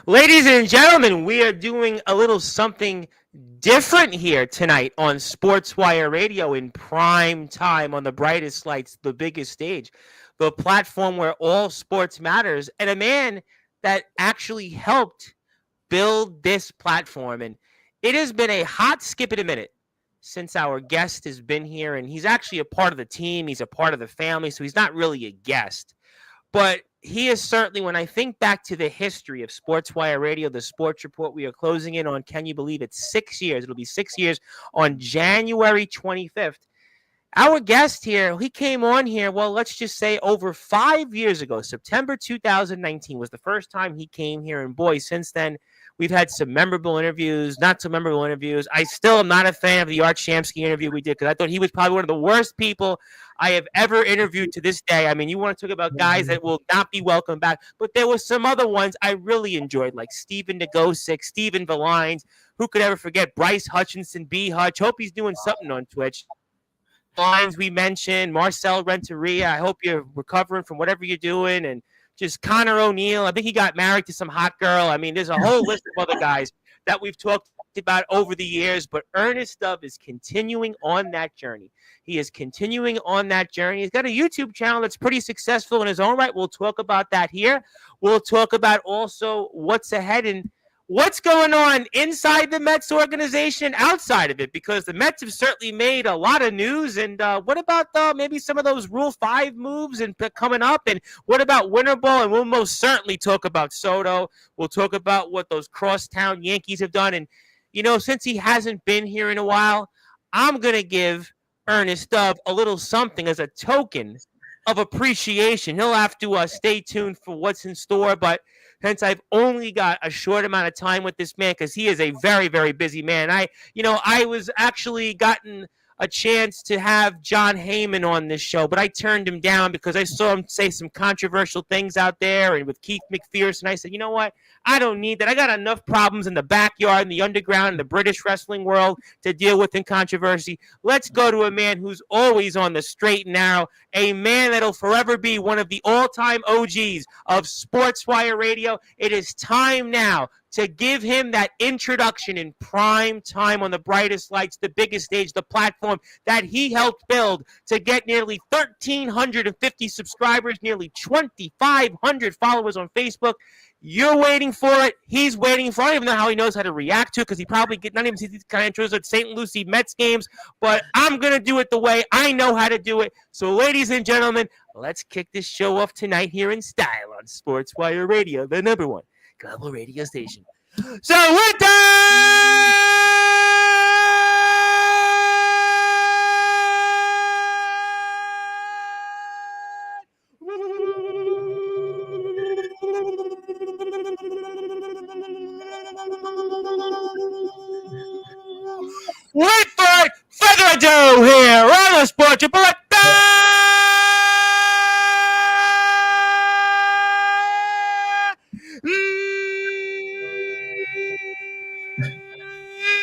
Ladies and gentlemen, we are doing a little something different here tonight on Sportswire Radio in prime time on the brightest lights, the biggest stage, the platform where all sports matters, and a man that actually helped build this platform. And it has been a hot skip at a minute since our guest has been here, and he's actually a part of the team. He's a part of the family, so he's not really a guest. But he is certainly, when I think back to the history of Sportswire Radio, the sports report, we are closing in on, can you believe it, 6 years. It'll be 6 years on January 25th. Our guest here, he came on here, well, let's just say over 5 years ago. September 2019 was the first time he came here. And boy, since then, we've had some memorable interviews, not so memorable interviews. I still am not a fan of the Art Shamsky interview we did because I thought he was probably one of the worst people I have ever interviewed to this day. I mean, you want to talk about guys that will not be welcome back, but there were some other ones I really enjoyed, like Stephen Nagosic, Stephen Valines. Who could ever forget Bryce Hutchinson, B. Hutch? Hope he's doing something on Twitch. Lines we mentioned, Marcel Renteria. I hope you're recovering from whatever you're doing, and just Connor O'Neill. I think he got married to some hot girl. I mean, there's a whole list of other guys that we've talked about over the years, but Ernest Dove is continuing on that journey. He is continuing on that journey. He's got a YouTube channel that's pretty successful in his own right. We'll talk about that here. We'll talk about also what's ahead and what's going on inside the Mets organization, outside of it, because the Mets have certainly made a lot of news. And what about maybe some of those Rule 5 moves and coming up? And what about winter ball? And we'll most certainly talk about Soto. We'll talk about what those crosstown Yankees have done. And, you know, since he hasn't been here in a while, I'm going to give Ernest Dove a little something as a token of appreciation. He'll have to stay tuned for what's in store, but since I've only got a short amount of time with this man, because he is a very, very busy man. I was actually gotten a chance to have John Heyman on this show, but I turned him down because I saw him say some controversial things out there and with Keith McPherson. I said, you know what? I don't need that. I got enough problems in the backyard, in the underground, in the British wrestling world to deal with in controversy. Let's go to a man who's always on the straight and narrow, a man that'll forever be one of the all-time OGs of Sportswire Radio. It is time now to give him that introduction in prime time on the brightest lights, the biggest stage, the platform that he helped build to get nearly 1,350 subscribers, nearly 2,500 followers on Facebook. You're waiting for it. He's waiting for it. I don't even know how he knows how to react to it because he probably not even sees these kind of intros at St. Lucie Mets games. But I'm going to do it the way I know how to do it. So, ladies and gentlemen, let's kick this show off tonight here in style on Sportswire Radio, the number one global radio station. So with that, without further ado, here on the Sports Report.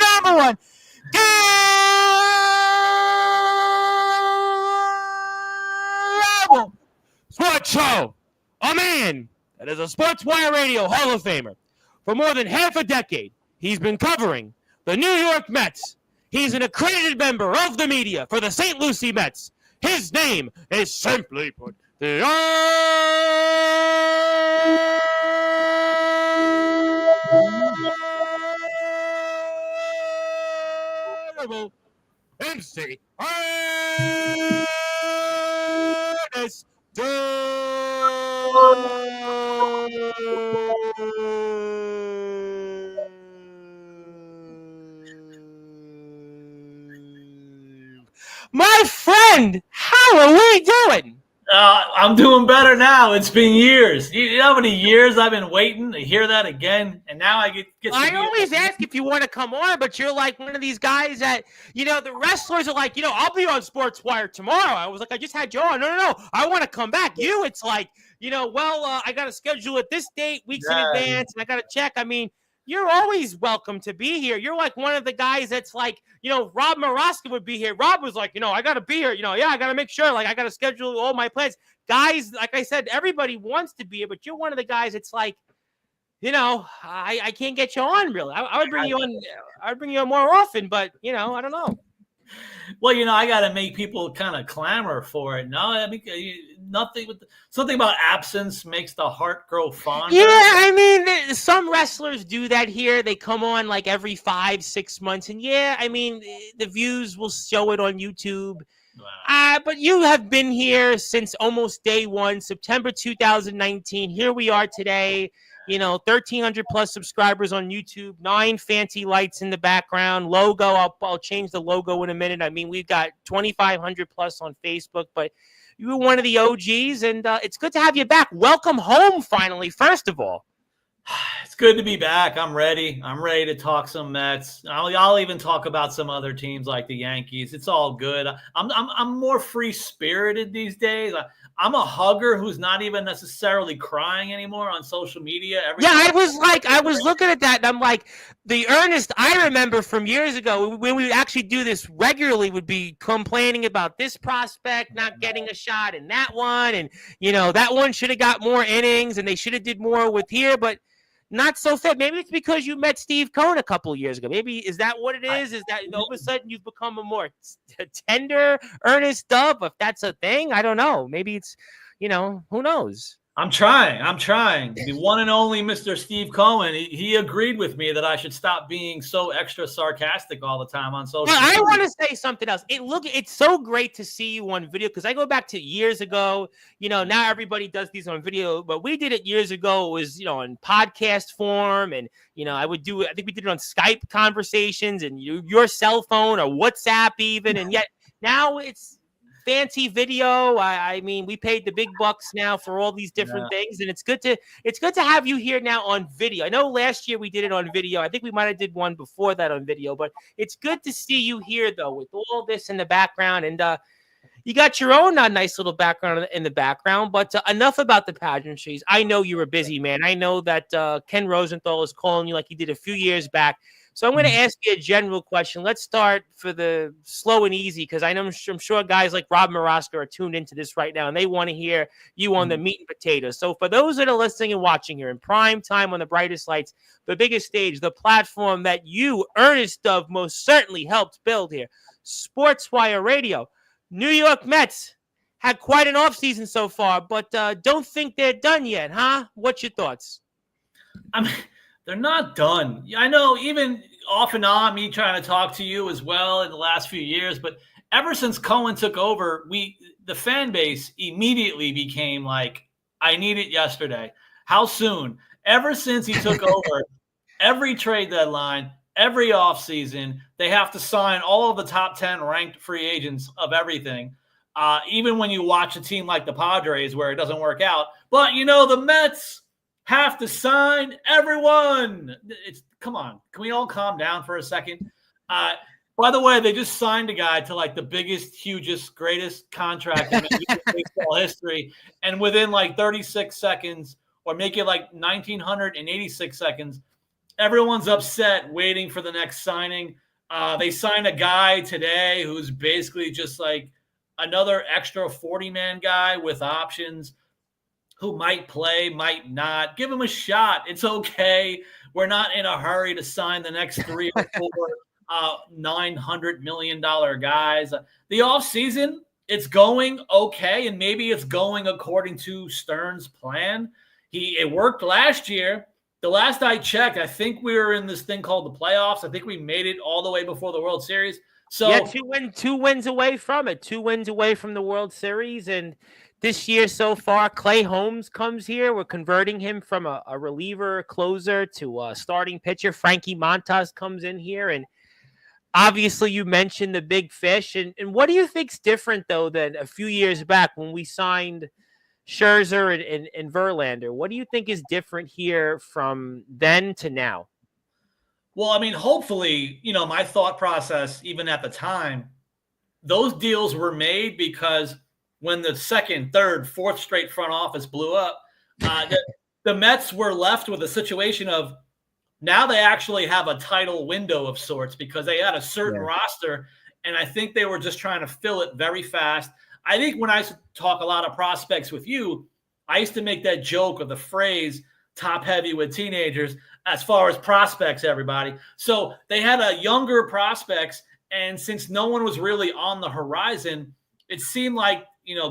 Number one, global sports show. A man that is a Sportswire Radio Hall of Famer. For more than half a decade, he's been covering the New York Mets. He's an accredited member of the media for the St. Lucie Mets. His name is simply put the Honorable MC Ernest My friend, how are we doing? I'm doing better now. It's been years. You know how many years I've been waiting to hear that again? And now I get to I always ask if you want to come on, but you're like one of these guys that, you know, the wrestlers are like, you know, I'll be on Sportswire tomorrow. I was like, I just had you on. No. I want to come back. You, it's like, you know, I got to schedule it this date, weeks in advance, and I got to check. I mean, you're always welcome to be here. You're like one of the guys that's like, you know, Rob Maraska would be here. Rob was like, you know, I got to be here. You know, I got to make sure, like, I got to schedule all my plans. Guys, like I said, everybody wants to be here, but you're one of the guys that's like, I can't get you on really. I would bring you on. I would bring you on more often, but I don't know. Well, I got to make people kind of clamor for it. No, I mean, something about absence makes the heart grow fonder. Yeah, I mean, some wrestlers do that here. They come on like every 5-6 months, and I mean, the views will show it on YouTube. Wow. But you have been here since almost day one, September 2019. Here we are today. 1,300 plus subscribers on YouTube, 9 fancy lights in the background, logo. I'll change the logo in a minute. I mean, we've got 2,500 plus on Facebook, but you were one of the OGs, and it's good to have you back. Welcome home, finally, first of all. It's good to be back. I'm ready. I'm ready to talk some Mets. I'll even talk about some other teams like the Yankees. It's all good. I'm more free spirited these days. I'm a hugger who's not even necessarily crying anymore on social media. I was looking at that, and I'm like, the Ernest I remember from years ago when we would actually do this regularly would be complaining about this prospect not getting a shot and that one, and that one should have got more innings and they should have did more with here, but not so fast. Maybe it's because you met Steve Cohen a couple of years ago. Maybe is that what it is? Is that all of a sudden you've become a more tender Ernest Dove? If that's a thing, I don't know. Maybe it's, who knows? I'm trying. The one and only Mr. Steve Cohen, he agreed with me that I should stop being so extra sarcastic all the time on social media. I want to say something else. It's so great to see you on video, because I go back to years ago. Now everybody does these on video, but we did it years ago. It was, in podcast form, and I think we did it on Skype conversations and your cell phone or WhatsApp even, and yet now it's fancy video. I mean, we paid the big bucks now for all these different things, and it's good to have you here now on video. I know last year we did it on video. I think we might have did one before that on video, but it's good to see you here though with all this in the background, and you got your own nice little background in the background. But enough about the pageantries. I know you're a busy man. I know that Ken Rosenthal is calling you like he did a few years back. So I'm going to ask you a general question. Let's start for the slow and easy, because I'm sure guys like Rob Maraska are tuned into this right now, and they want to hear you on the meat and potatoes. So for those that are listening and watching here in prime time on the brightest lights, the biggest stage, the platform that you, Ernest Dove, most certainly helped build here, Sportswire Radio. New York Mets had quite an offseason so far, but don't think they're done yet, huh? What's your thoughts? They're not done. I know, even off and on, me trying to talk to you as well in the last few years, but ever since Cohen took over, the fan base immediately became like, I need it yesterday. How soon? Ever since he took over, every trade deadline, every offseason, they have to sign all of the top 10 ranked free agents of everything. Even when you watch a team like the Padres where it doesn't work out. But, the Mets have to sign everyone. Come on. Can we all calm down for a second? By the way, they just signed a guy to like the biggest, hugest, greatest contract in baseball history. And within like 36 seconds, or make it like 1,986 seconds, everyone's upset waiting for the next signing. They signed a guy today who's basically just like another extra 40-man guy with options, who might play, might not. Give him a shot. It's okay. We're not in a hurry to sign the next 3 or 4 $900 million guys. The offseason, it's going okay, and maybe it's going according to Stern's plan. It worked last year. The last I checked, I think we were in this thing called the playoffs. I think we made it all the way before the World Series. So yeah, two wins away from it. 2 wins away from the World Series, and this year so far, Clay Holmes comes here. We're converting him from a reliever closer to a starting pitcher. Frankie Montas comes in here. And obviously you mentioned the big fish. And what do you think's different, though, than a few years back when we signed Scherzer and Verlander? What do you think is different here from then to now? Well, I mean, hopefully, my thought process, even at the time, those deals were made because when the second, third, fourth straight front office blew up, the Mets were left with a situation of now they actually have a title window of sorts because they had a certain roster, and I think they were just trying to fill it very fast. I think when I talk a lot of prospects with you, I used to make that joke of the phrase, top heavy with teenagers as far as prospects, everybody. So they had a younger prospects, and since no one was really on the horizon, it seemed like,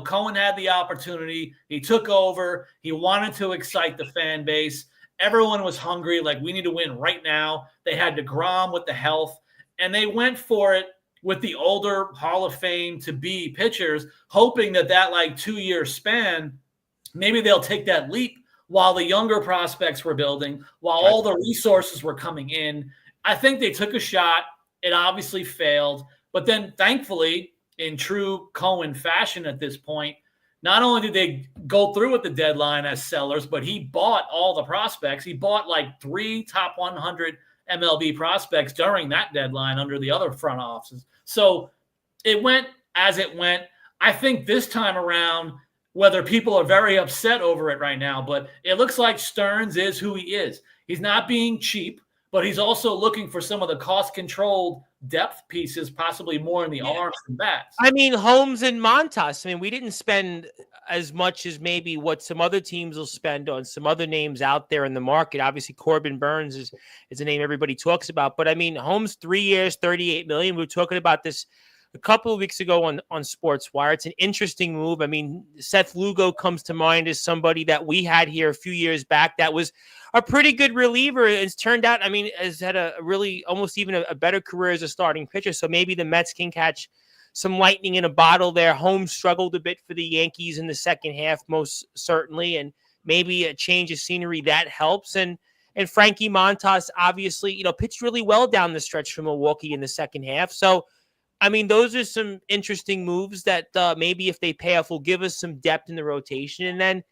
Cohen had the opportunity. He took over. He wanted to excite the fan base. Everyone was hungry, like, we need to win right now. They had DeGrom with the health, and they went for it with the older Hall of Fame to be pitchers, hoping that like 2-year span, maybe they'll take that leap while the younger prospects were building, while all the resources were coming in. I think they took a shot. It obviously failed. But then, thankfully, in true Cohen fashion at this point, not only did they go through with the deadline as sellers, but he bought all the prospects. He bought like 3 top 100 MLB prospects during that deadline under the other front offices. So it went as it went. I think this time around, whether people are very upset over it right now, but it looks like Stearns is who he is. He's not being cheap, but he's also looking for some of the cost-controlled depth pieces, possibly more in the arms and bats. I mean, Holmes and Montas. I mean, we didn't spend as much as maybe what some other teams will spend on some other names out there in the market. Obviously, Corbin Burns is a name everybody talks about. But, I mean, Holmes, 3 years, $38 million. We were talking about this a couple of weeks ago on Sportswire. It's an interesting move. I mean, Seth Lugo comes to mind as somebody that we had here a few years back that was a pretty good reliever. It's turned out, I mean, has had a really almost even a better career as a starting pitcher. So maybe the Mets can catch some lightning in a bottle there. Holmes struggled a bit for the Yankees in the second half, most certainly. And maybe a change of scenery that helps. And Frankie Montas, obviously, pitched really well down the stretch for Milwaukee in the second half. So, I mean, those are some interesting moves that maybe if they pay off will give us some depth in the rotation. And then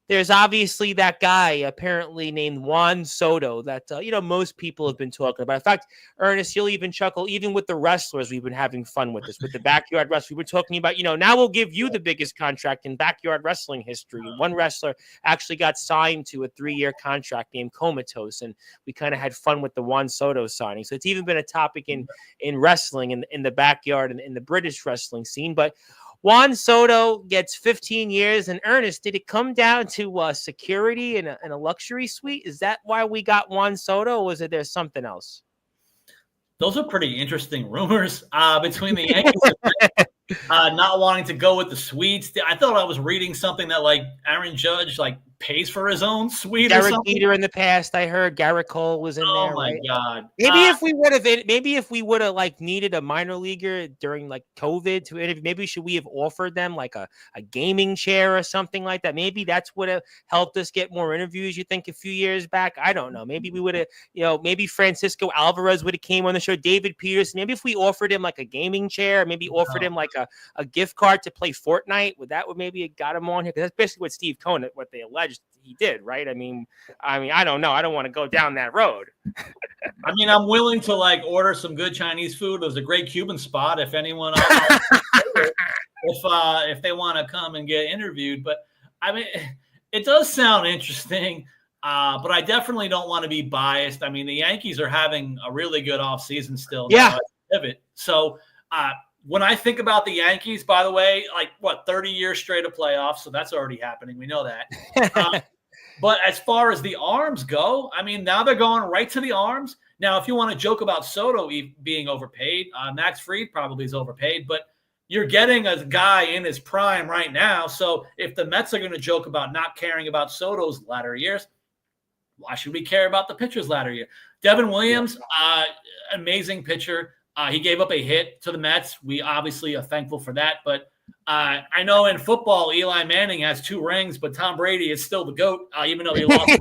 there's obviously that guy apparently named Juan Soto that, most people have been talking about. In fact, Ernest, you'll even chuckle, even with the wrestlers, we've been having fun with this, with the backyard wrestling. We were talking about, now we'll give you the biggest contract in backyard wrestling history. One wrestler actually got signed to a 3-year contract named Comatose, and we kind of had fun with the Juan Soto signing. So it's even been a topic in wrestling, in the backyard and in the British wrestling scene. But Juan Soto gets 15 years. And Ernest, did it come down to security and a luxury suite? Is that why we got Juan Soto, or was there something else? Those are pretty interesting rumors between the Yankees and not wanting to go with the suites. I thought I was reading something that like Aaron Judge pays for his own suite. Derek or something. Jeter in the past, I heard Garrett Cole was in there. Oh my right? God! Maybe if we would have needed a minor leaguer during COVID to interview, maybe should we have offered them a gaming chair or something like that? Maybe that's would have helped us get more interviews. You think a few years back? I don't know. Maybe we would have, maybe Francisco Alvarez would have came on the show. David Peterson. Maybe if we offered him a gaming chair, maybe offered him a gift card to play Fortnite, would maybe have got him on here? Because that's basically what Steve Cohen, what they alleged he did, right? I mean, I don't know. I don't want to go down that road. I mean, I'm willing to order some good Chinese food. There's a great Cuban spot if anyone, if they want to come and get interviewed. But I mean, it does sound interesting. But I definitely don't want to be biased. I mean, the Yankees are having a really good offseason still. Yeah. So when I think about the Yankees, by the way, 30 years straight of playoffs. So that's already happening. We know that. But as far as the arms go, I mean, now they're going right to the arms. Now, if you want to joke about Soto being overpaid, Max Fried probably is overpaid, but you're getting a guy in his prime right now. So if the Mets are going to joke about not caring about Soto's latter years, why should we care about the pitcher's latter year? Devin Williams, amazing pitcher. He gave up a hit to the Mets. We obviously are thankful for that, but I know in football, Eli Manning has 2 rings, but Tom Brady is still the GOAT, even though he lost.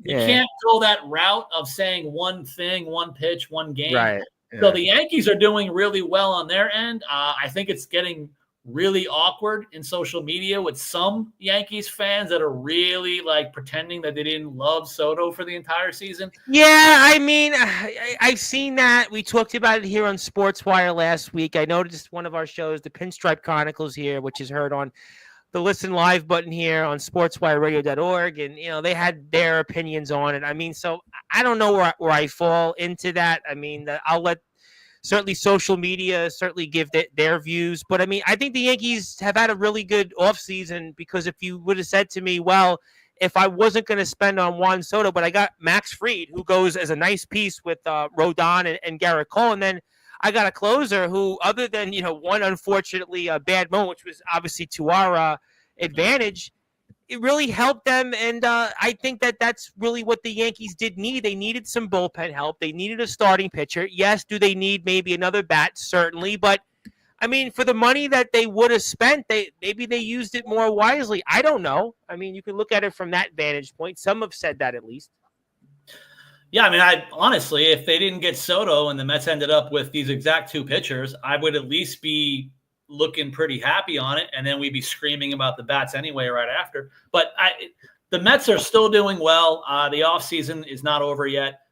You can't go that route of saying one thing, one pitch, one game. Right. Yeah. So the Yankees are doing really well on their end. I think it's getting really awkward in social media with some Yankees fans that are really pretending that they didn't love Soto for the entire season. Yeah, I mean, I've seen that. We talked about it here on Sportswire last week. I noticed one of our shows, the Pinstripe Chronicles here, which is heard on the Listen Live button here on sportswireradio.org, and they had their opinions on it. I mean, so I don't know where I fall into that. I mean, I'll let certainly social media certainly give their views. But, I mean, I think the Yankees have had a really good offseason because if you would have said to me, well, if I wasn't going to spend on Juan Soto, but I got Max Fried, who goes as a nice piece with Rodon and Garrett Cole, and then I got a closer who, other than one unfortunately bad moment, which was obviously to our advantage, it really helped them. And I think that that's really what the Yankees did need. They needed some bullpen help. They needed a starting pitcher. Yes, do they need maybe another bat? Certainly, but I mean, for the money that they would have spent, maybe they used it more wisely. I don't know. I mean, you can look at it from that vantage point. Some have said that at least. Yeah, I mean, honestly, if they didn't get Soto and the Mets ended up with these exact two pitchers, I would at least be looking pretty happy on it, and then we'd be screaming about the bats anyway right after. But the Mets are still doing well. The offseason is not over yet.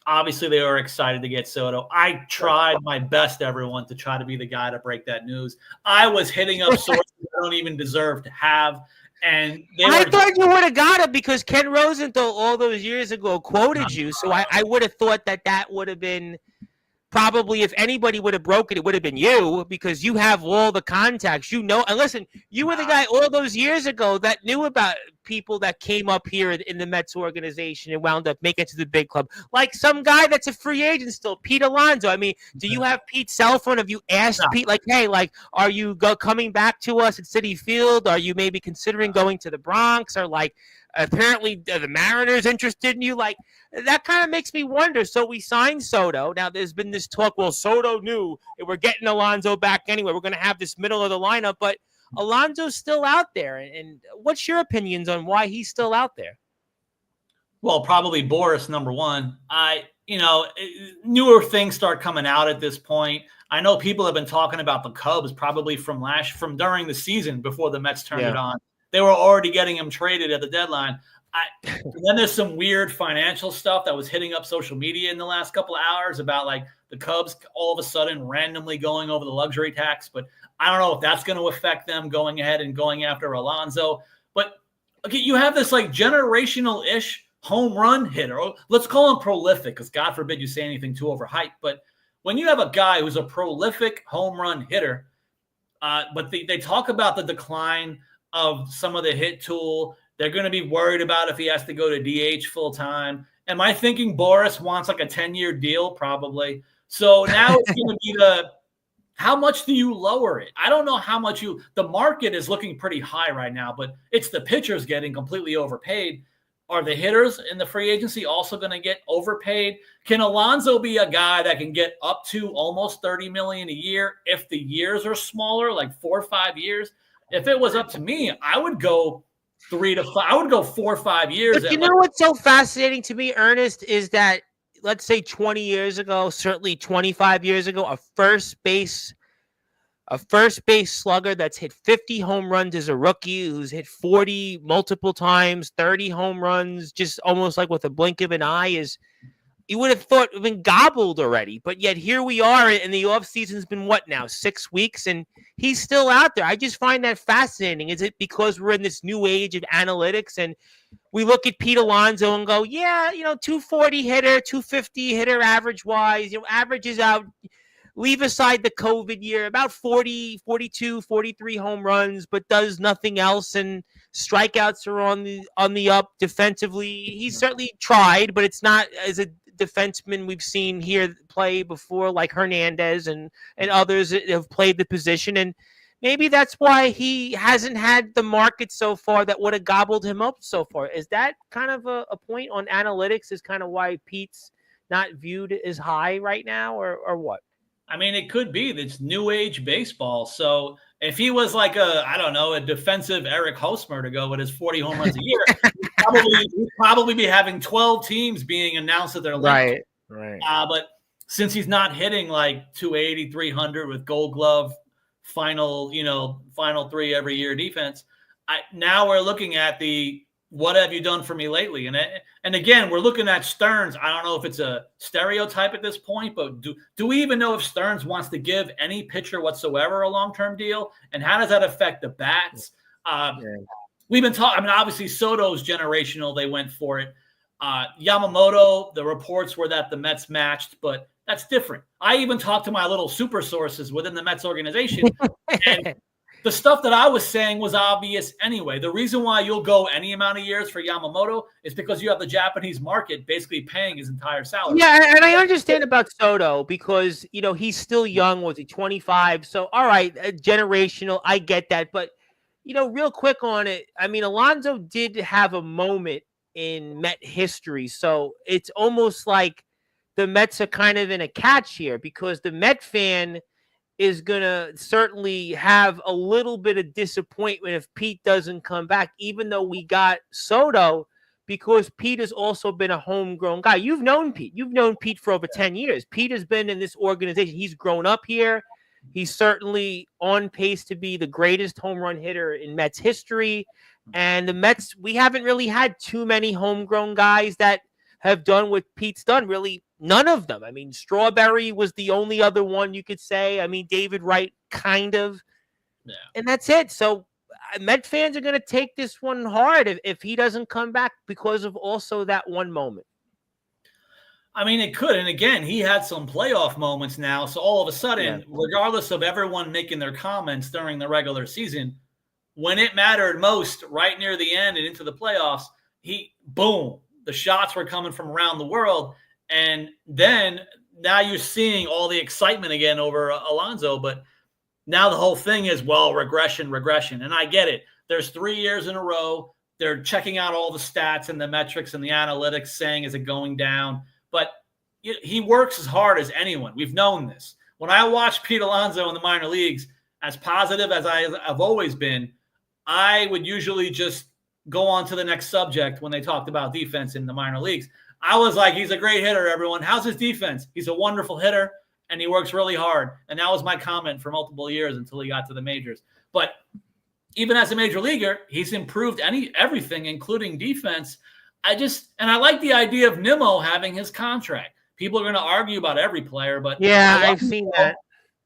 Obviously, they are excited to get Soto. I tried my best, everyone, to try to be the guy to break that news. I was hitting up sources I don't even deserve to have. And I thought you would have got it because Ken Rosenthal all those years ago quoted you. So I would have thought that would have been probably, if anybody would have broken it, would have been you, because you have all the contacts. And listen, you were the guy all those years ago that knew about people that came up here in the Mets organization and wound up making it to the big club. Like some guy that's a free agent still, Pete Alonso. I mean, do you have Pete's cell phone? Have you asked Pete, like, hey, like, are you coming back to us at Citi Field? Are you maybe considering going to the Bronx? Or like, apparently the Mariners interested in you? Like, that kind of makes me wonder. So we signed Soto. Now there's been this talk, well, Soto knew we're getting Alonso back anyway. We're going to have this middle of the lineup, but Alonso's still out there. And what's your opinions on why he's still out there? Well, probably Boris, number one. Newer things start coming out at this point. I know people have been talking about the Cubs probably from during the season before the Mets turned it on. They were already getting him traded at the deadline. Then there's some weird financial stuff that was hitting up social media in the last couple of hours about like the Cubs all of a sudden randomly going over the luxury tax. But I don't know if that's going to affect them going ahead and going after Alonso. But okay, you have this like generational-ish home run hitter. Let's call him prolific, because God forbid you say anything too overhyped. But when you have a guy who's a prolific home run hitter, but they talk about the decline of some of the hit tool. They're going to be worried about if he has to go to DH full time. Am I thinking Boris wants like a 10-year deal? Probably. So now it's going to be how much do you lower it? I don't know how much the market is looking pretty high right now, but it's the pitchers getting completely overpaid. Are the hitters in the free agency also going to get overpaid? Can Alonso be a guy that can get up to almost $30 million a year if the years are smaller, like 4 or 5 years? If it was up to me, I would go 3 to 5. I would go 4 or 5 years. But you know what's so fascinating to me, Ernest, is that let's say 20 years ago, certainly 25 years ago, a first base slugger that's hit 50 home runs as a rookie, who's hit 40 multiple times, 30 home runs, just almost like with a blink of an eye, you would have thought been gobbled already. But yet here we are, and the offseason's been what now, 6 weeks, and he's still out there. I just find that fascinating. Is it because we're in this new age of analytics and we look at Pete Alonso and go, yeah, 240 hitter, 250 hitter average wise, averages out, leave aside the COVID year, about 40, 42, 43 home runs, but does nothing else, and strikeouts are on the up defensively. He's certainly tried, but it's not as a defenseman we've seen here play before, like Hernandez and others that have played the position. And maybe that's why he hasn't had the market so far that would have gobbled him up so far. Is that kind of a point on analytics, is kind of why Pete's not viewed as high right now, or what? I mean, it could be this new age baseball. So if he was like a defensive Eric Hosmer to go with his 40 home runs a year, he'd probably be having 12 teams being announced at their league. Right. But since he's not hitting like 280, 300 with Gold Glove, final 3 every year defense, now we're looking at the what have you done for me lately? And again, we're looking at Stearns. I don't know if it's a stereotype at this point, but do we even know if Stearns wants to give any pitcher whatsoever a long-term deal? And how does that affect the bats? We've been talking, obviously Soto's generational. They went for it. Yamamoto, the reports were that the Mets matched, but that's different. I even talked to my little super sources within the Mets organization, and The stuff that I was saying was obvious anyway. The reason why you'll go any amount of years for Yamamoto is because you have the Japanese market basically paying his entire salary. Yeah, and I understand about Soto because, he's still young. Was he 25? So, all right, generational. I get that. But, real quick on it, I mean, Alonso did have a moment in Met history. So it's almost like the Mets are kind of in a catch here because the Met fan is going to certainly have a little bit of disappointment if Pete doesn't come back, even though we got Soto, because Pete has also been a homegrown guy. You've known Pete. You've known Pete for over 10 years. Pete has been in this organization. He's grown up here. He's certainly on pace to be the greatest home run hitter in Mets history. And the Mets, we haven't really had too many homegrown guys that have done what Pete's done. Really, none of them. I mean, Strawberry was the only other one you could say. I mean, David Wright, kind of. Yeah. And that's it. So Met fans are going to take this one hard if he doesn't come back because of also that one moment. I mean, it could. And again, he had some playoff moments now. So all of a sudden, regardless of everyone making their comments during the regular season, when it mattered most, right near the end and into the playoffs, boom, the shots were coming from around the world. And then now you're seeing all the excitement again over Alonso. But now the whole thing is, regression. And I get it. There's 3 years in a row. They're checking out all the stats and the metrics and the analytics saying, is it going down? But he works as hard as anyone. We've known this. When I watch Pete Alonso in the minor leagues, as positive as I've always been, I would usually just go on to the next subject when they talked about defense in the minor leagues. I was like, he's a great hitter, everyone. How's his defense? He's a wonderful hitter, and he works really hard. And that was my comment for multiple years until he got to the majors. But even as a major leaguer, he's improved everything, including defense. I like the idea of Nimmo having his contract. People are going to argue about every player, but yeah, I've seen that.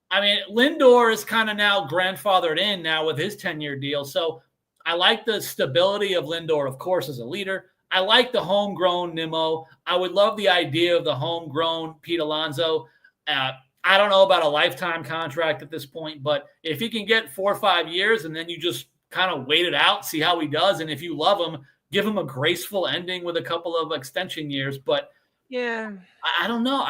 I mean, Lindor is kind of now grandfathered in now with his 10-year deal. So I like the stability of Lindor, of course, as a leader. I like the homegrown Nimmo. I would love the idea of the homegrown Pete Alonso. I don't know about a lifetime contract at this point, but if he can get 4 or 5 years and then you just kind of wait it out, see how he does. And if you love him, give him a graceful ending with a couple of extension years. But yeah, I don't know.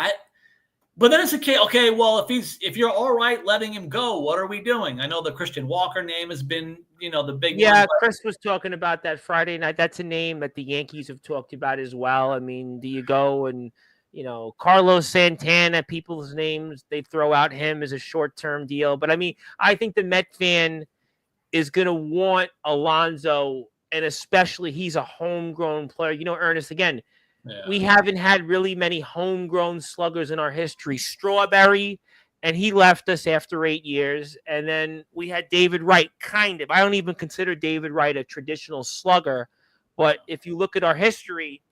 But then it's okay. Well, if you're all right letting him go, what are we doing? I know the Christian Walker name has been, the big one. Yeah, Chris was talking about that Friday night. That's a name that the Yankees have talked about as well. I mean, do you go and, Carlos Santana, people's names, they throw out him as a short-term deal. But, I mean, I think the Met fan is going to want Alonso, and especially he's a homegrown player. Ernest, again, we haven't had really many homegrown sluggers in our history. Strawberry, and he left us after 8 years. And then we had David Wright, kind of. I don't even consider David Wright a traditional slugger. But if you look at our history,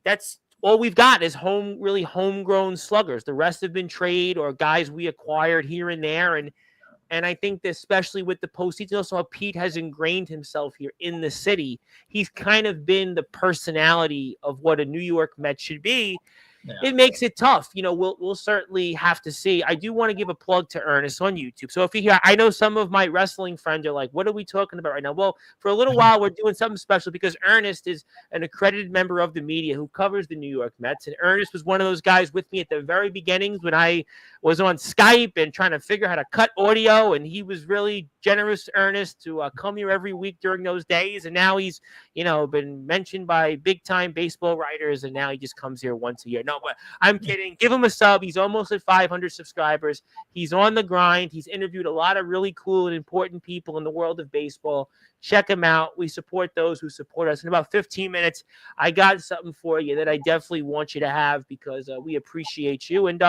that's all we've got is really homegrown sluggers. The rest have been trade or guys we acquired here and there. And I think that especially with the postseason, also how Pete has ingrained himself here in the city. He's kind of been the personality of what a New York Met should be. Yeah. It makes it tough. We'll certainly have to see. I do want to give a plug to Ernest on YouTube. So if you hear, I know some of my wrestling friends are like, what are we talking about right now? Well, for a little while, we're doing something special because Ernest is an accredited member of the media who covers the New York Mets. And Ernest was one of those guys with me at the very beginnings when I was on Skype and trying to figure out how to cut audio. And he was really generous, Ernest, to come here every week during those days. And now he's, been mentioned by big time baseball writers. And now he just comes here once a year. No, but I'm kidding. Give him a sub. He's almost at 500 subscribers. He's on the grind. He's interviewed a lot of really cool and important people in the world of baseball. Check him out. We support those who support us. In about 15 minutes, I got something for you that I definitely want you to have because we appreciate you. And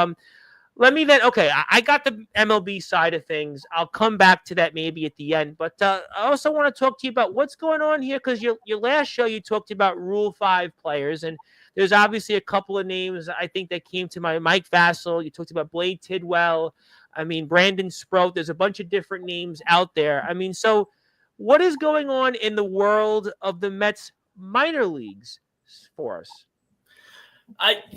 let me then, okay, I got the MLB side of things. I'll come back to that maybe at the end. But I also want to talk to you about what's going on here because your last show you talked about Rule 5 players. And there's obviously a couple of names I think that came to mind. Mike Vassell. You talked about Blade Tidwell. I mean, Brandon Sproat. There's a bunch of different names out there. I mean, so what is going on in the world of the Mets minor leagues for us?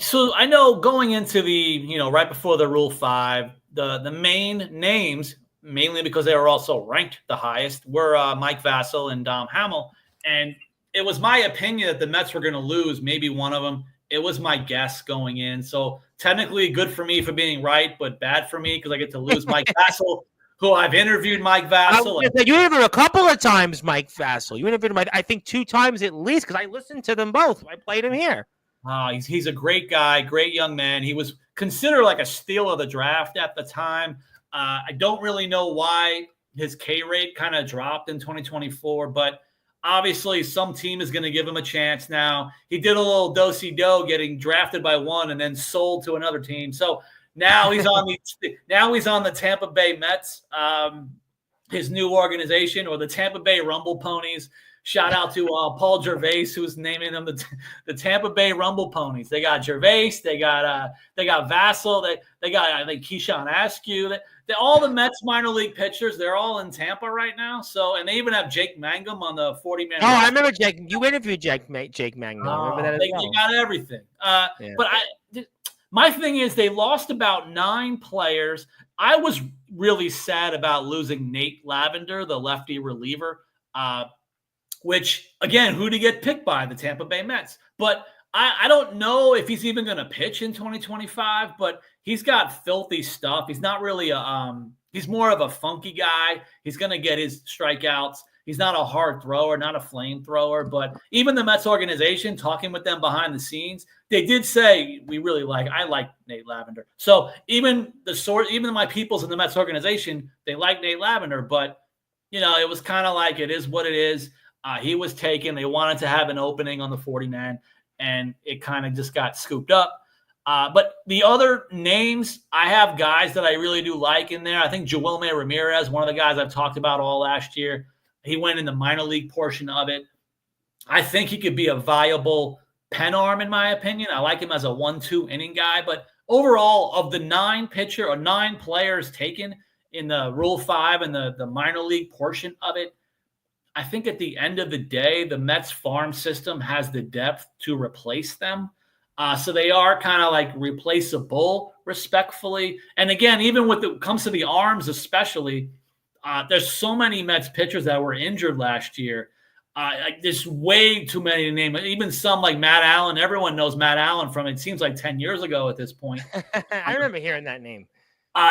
So I know going into the, right before the Rule 5, the main names, mainly because they were also ranked the highest, were Mike Vassell and Dom Hamill. And it was my opinion that the Mets were going to lose maybe one of them. It was my guess going in. So technically good for me for being right, but bad for me because I get to lose Mike Vassell, who I've interviewed Mike Vassell. You interviewed a couple of times, Mike Vassell. You interviewed him, I think, 2 times at least because I listened to them both. I played him here. He's a great guy, great young man. He was considered like a steal of the draft at the time. I don't really know why his K rate kind of dropped in 2024, but obviously some team is going to give him a chance now. He did a little do-si-do getting drafted by one and then sold to another team. So now he's on the Tampa Bay Mets, his new organization, or the Tampa Bay Rumble Ponies. Shout out to Paul Gervais, who's naming them the Tampa Bay Rumble Ponies. They got Gervais, they got Vassell, they got I think Keyshawn Askew. All the Mets minor league pitchers, they're all in Tampa right now. So, and they even have Jake Mangum on the 40-man. Oh, I remember Jake. You interviewed Jake Mangum. I remember that as well. They got everything. But my thing is they lost about 9 players. I was really sad about losing Nate Lavender, the lefty reliever. Which, again, who to get picked by? The Tampa Bay Mets. But I don't know if he's even going to pitch in 2025, but he's got filthy stuff. He's not really he's more of a funky guy. He's going to get his strikeouts. He's not a hard thrower, not a flamethrower. But even the Mets organization, talking with them behind the scenes, they did say, I like Nate Lavender. So even my peoples in the Mets organization, they like Nate Lavender. But, it was kind of like it is what it is. He was taken. They wanted to have an opening on the 40-man, and it kind of just got scooped up. But the other names, I have guys that I really do like in there. I think Joelme Ramirez, one of the guys I've talked about all last year, he went in the minor league portion of it. I think he could be a viable pen arm, in my opinion. I like him as a 1-2 inning guy. But overall, of the 9 players taken in the Rule 5 and the minor league portion of it, I think at the end of the day, the Mets farm system has the depth to replace them. So they are kind of like replaceable, respectfully. And again, even when it comes to the arms especially, there's so many Mets pitchers that were injured last year. There's way too many to name. Even some like Matt Allen. Everyone knows Matt Allen from, it seems like 10 years ago at this point. I remember hearing that name.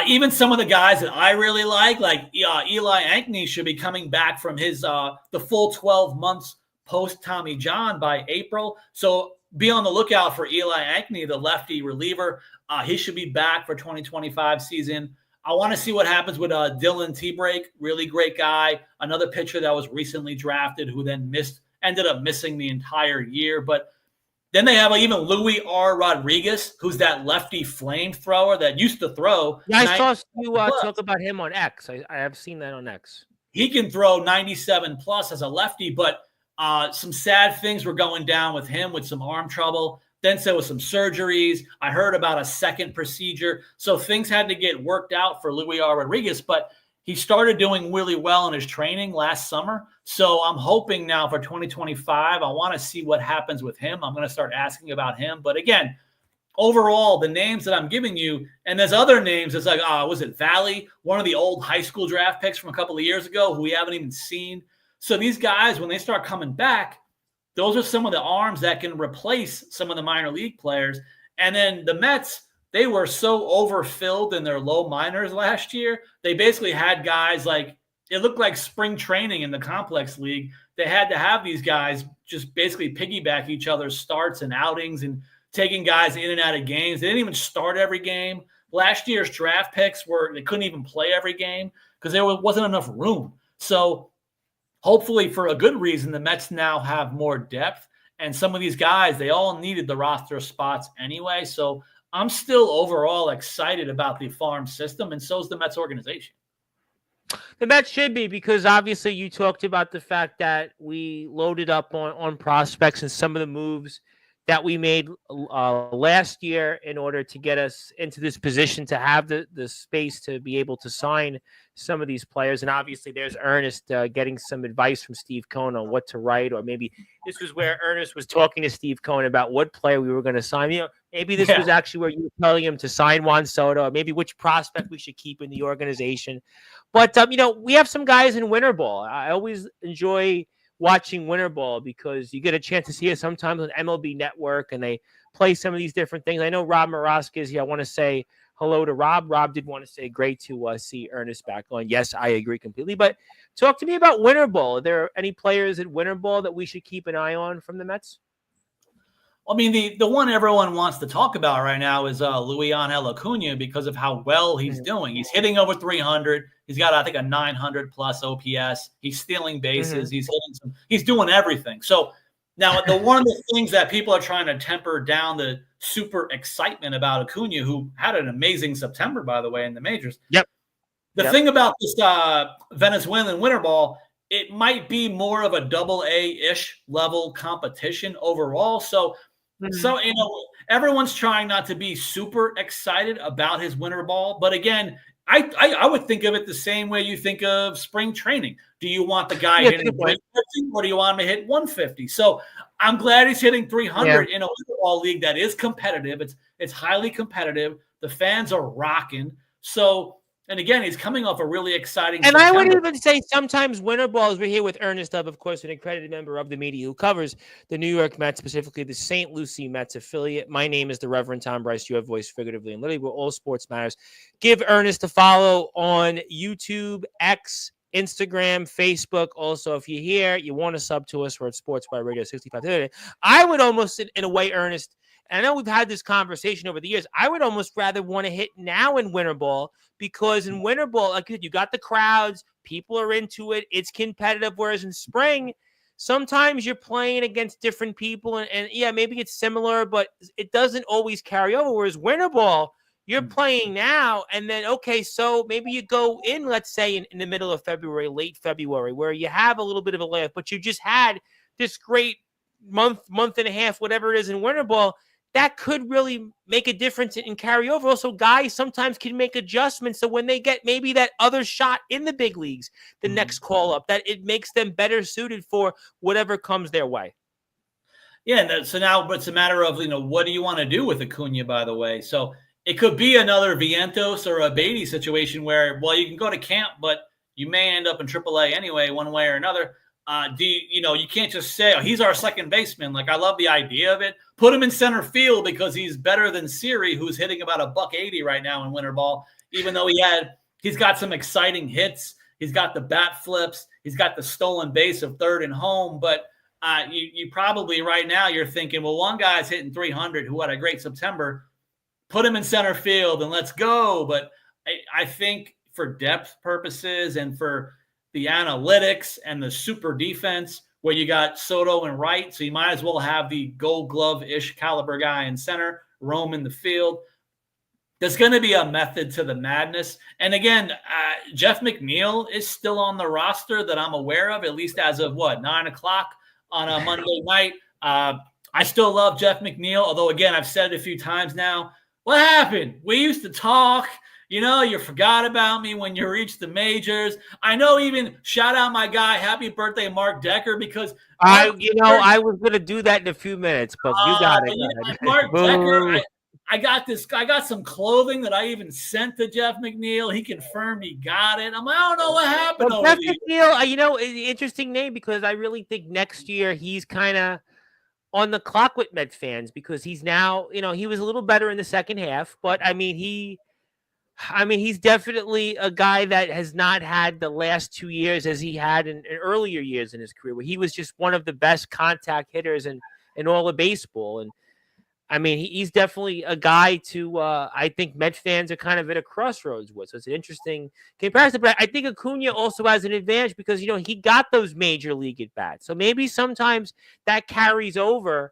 Even some of the guys that I really like Eli Ankney should be coming back from his the full 12 months post Tommy John by April. So be on the lookout for Eli Ankney, the lefty reliever. He should be back for 2025 season. I want to see what happens with Dylan Tebrake, really great guy, another pitcher that was recently drafted who then ended up missing the entire year. But then they have even Louis R. Rodriguez, who's that lefty flamethrower that used to throw. Yeah, I saw you talk about him on X. I have seen that on X. He can throw 97 plus as a lefty, but some sad things were going down with him with some arm trouble. Then there was some surgeries. I heard about a second procedure. So things had to get worked out for Louis R. Rodriguez, but he started doing really well in his training last summer. So I'm hoping now for 2025, I want to see what happens with him. I'm going to start asking about him. But again, overall, the names that I'm giving you, and there's other names. It's like, was it Valley, one of the old high school draft picks from a couple of years ago who we haven't even seen. So these guys, when they start coming back, those are some of the arms that can replace some of the minor league players. And then the Mets, they were so overfilled in their low minors last year. They basically had guys like, it looked like spring training in the complex league. They had to have these guys just basically piggyback each other's starts and outings and taking guys in and out of games. They didn't even start every game. Last year's draft picks they couldn't even play every game because there wasn't enough room. So hopefully for a good reason, the Mets now have more depth. And some of these guys, they all needed the roster spots anyway. So I'm still overall excited about the farm system, and so is the Mets organization. The Mets should be, because obviously you talked about the fact that we loaded up on prospects and some of the moves that we made last year in order to get us into this position to have the space to be able to sign some of these players. And obviously there's Ernest getting some advice from Steve Cohen on what to write, or maybe this was where Ernest was talking to Steve Cohen about what player we were going to sign. Maybe this was Yeah. actually where you were telling him to sign Juan Soto, or maybe which prospect we should keep in the organization. But we have some guys in winter ball. I always enjoy watching winter ball because you get a chance to see it sometimes on MLB Network, and they play some of these different things. I know Rob Moroska is here. I want to say hello to Rob. Rob did want to say great to see Ernest back on. Yes, I agree completely. But talk to me about winter ball. Are there any players at winter ball that we should keep an eye on from the Mets? I mean, the one everyone wants to talk about right now is Luis Acuna because of how well he's doing. He's hitting over 300. He's got, I think, a 900 plus OPS. He's stealing bases. He's hitting he's doing everything. So now, one of the things that people are trying to temper down the super excitement about Acuna, who had an amazing September, by the way, in the majors. Yep. The thing about this Venezuelan winter ball, it might be more of a double-A-ish level competition overall. So, everyone's trying not to be super excited about his winter ball. But again, I would think of it the same way you think of spring training. Do you want the guy hitting 350 or do you want him to hit 150? So I'm glad he's hitting 300 in a winter ball league that is competitive. It's highly competitive. The fans are rocking. So, and again, he's coming off a really exciting And September. I would even say sometimes winter balls, we're here with Ernest of course, an accredited member of the media who covers the New York Mets, specifically the St. Lucie Mets affiliate. My name is the Reverend Tom Bryce, your voice figuratively and literally, where all sports matters. Give Ernest a follow on YouTube, X, Instagram, Facebook. Also, if you're here, you want to sub to us, we're at Sportswire Radio 65. I would almost, in a way, Ernest, and I know we've had this conversation over the years, I would almost rather want to hit now in winter ball, because in winter ball, like you got the crowds, people are into it, it's competitive, whereas in spring, sometimes you're playing against different people, and yeah, maybe it's similar, but it doesn't always carry over, whereas winter ball, you're playing now, and then, okay, so maybe you go in, let's say, in the middle of February, late February, where you have a little bit of a layoff, but you just had this great month and a half, whatever it is in winter ball. That could really make a difference in carryover. Also, guys sometimes can make adjustments. So when they get maybe that other shot in the big leagues, the next call up, that it makes them better suited for whatever comes their way. Yeah. So now it's a matter of, what do you want to do with Acuna, by the way? So it could be another Vientos or a Beatty situation where, well, you can go to camp, but you may end up in AAA anyway, one way or another. You can't just say, oh, he's our second baseman. Like, I love the idea of it. Put him in center field because he's better than Siri, who's hitting about $180 right now in winter ball, even though he's got some exciting hits. He's got the bat flips. He's got the stolen base of third and home. But you probably right now you're thinking, well, one guy's hitting 300 who had a great September. Put him in center field and let's go. But I think for depth purposes and for the analytics and the super defense where you got Soto and Wright, so you might as well have the Gold Glove-ish caliber guy in center, roam in the field. There's going to be a method to the madness. And again, Jeff McNeil is still on the roster that I'm aware of, at least as of 9 o'clock on a Monday night. I still love Jeff McNeil, although again, I've said it a few times now. What happened? We used to talk. You forgot about me when you reached the majors. I know, even shout out my guy, happy birthday, Mark Decker, because I was going to do that in a few minutes, but you got it. Mark Decker, I got some clothing that I even sent to Jeff McNeil. He confirmed he got it. I don't know what happened. Well, Jeff McNeil, interesting name, because I really think next year he's kind of on the clock with Met fans, because he's now, he was a little better in the second half, but he's definitely a guy that has not had the last 2 years as he had in earlier years in his career, where he was just one of the best contact hitters in all of baseball. And he's definitely a guy to, I think Met fans are kind of at a crossroads with. So it's an interesting comparison. But I think Acuna also has an advantage because, he got those major league at-bats. So maybe sometimes that carries over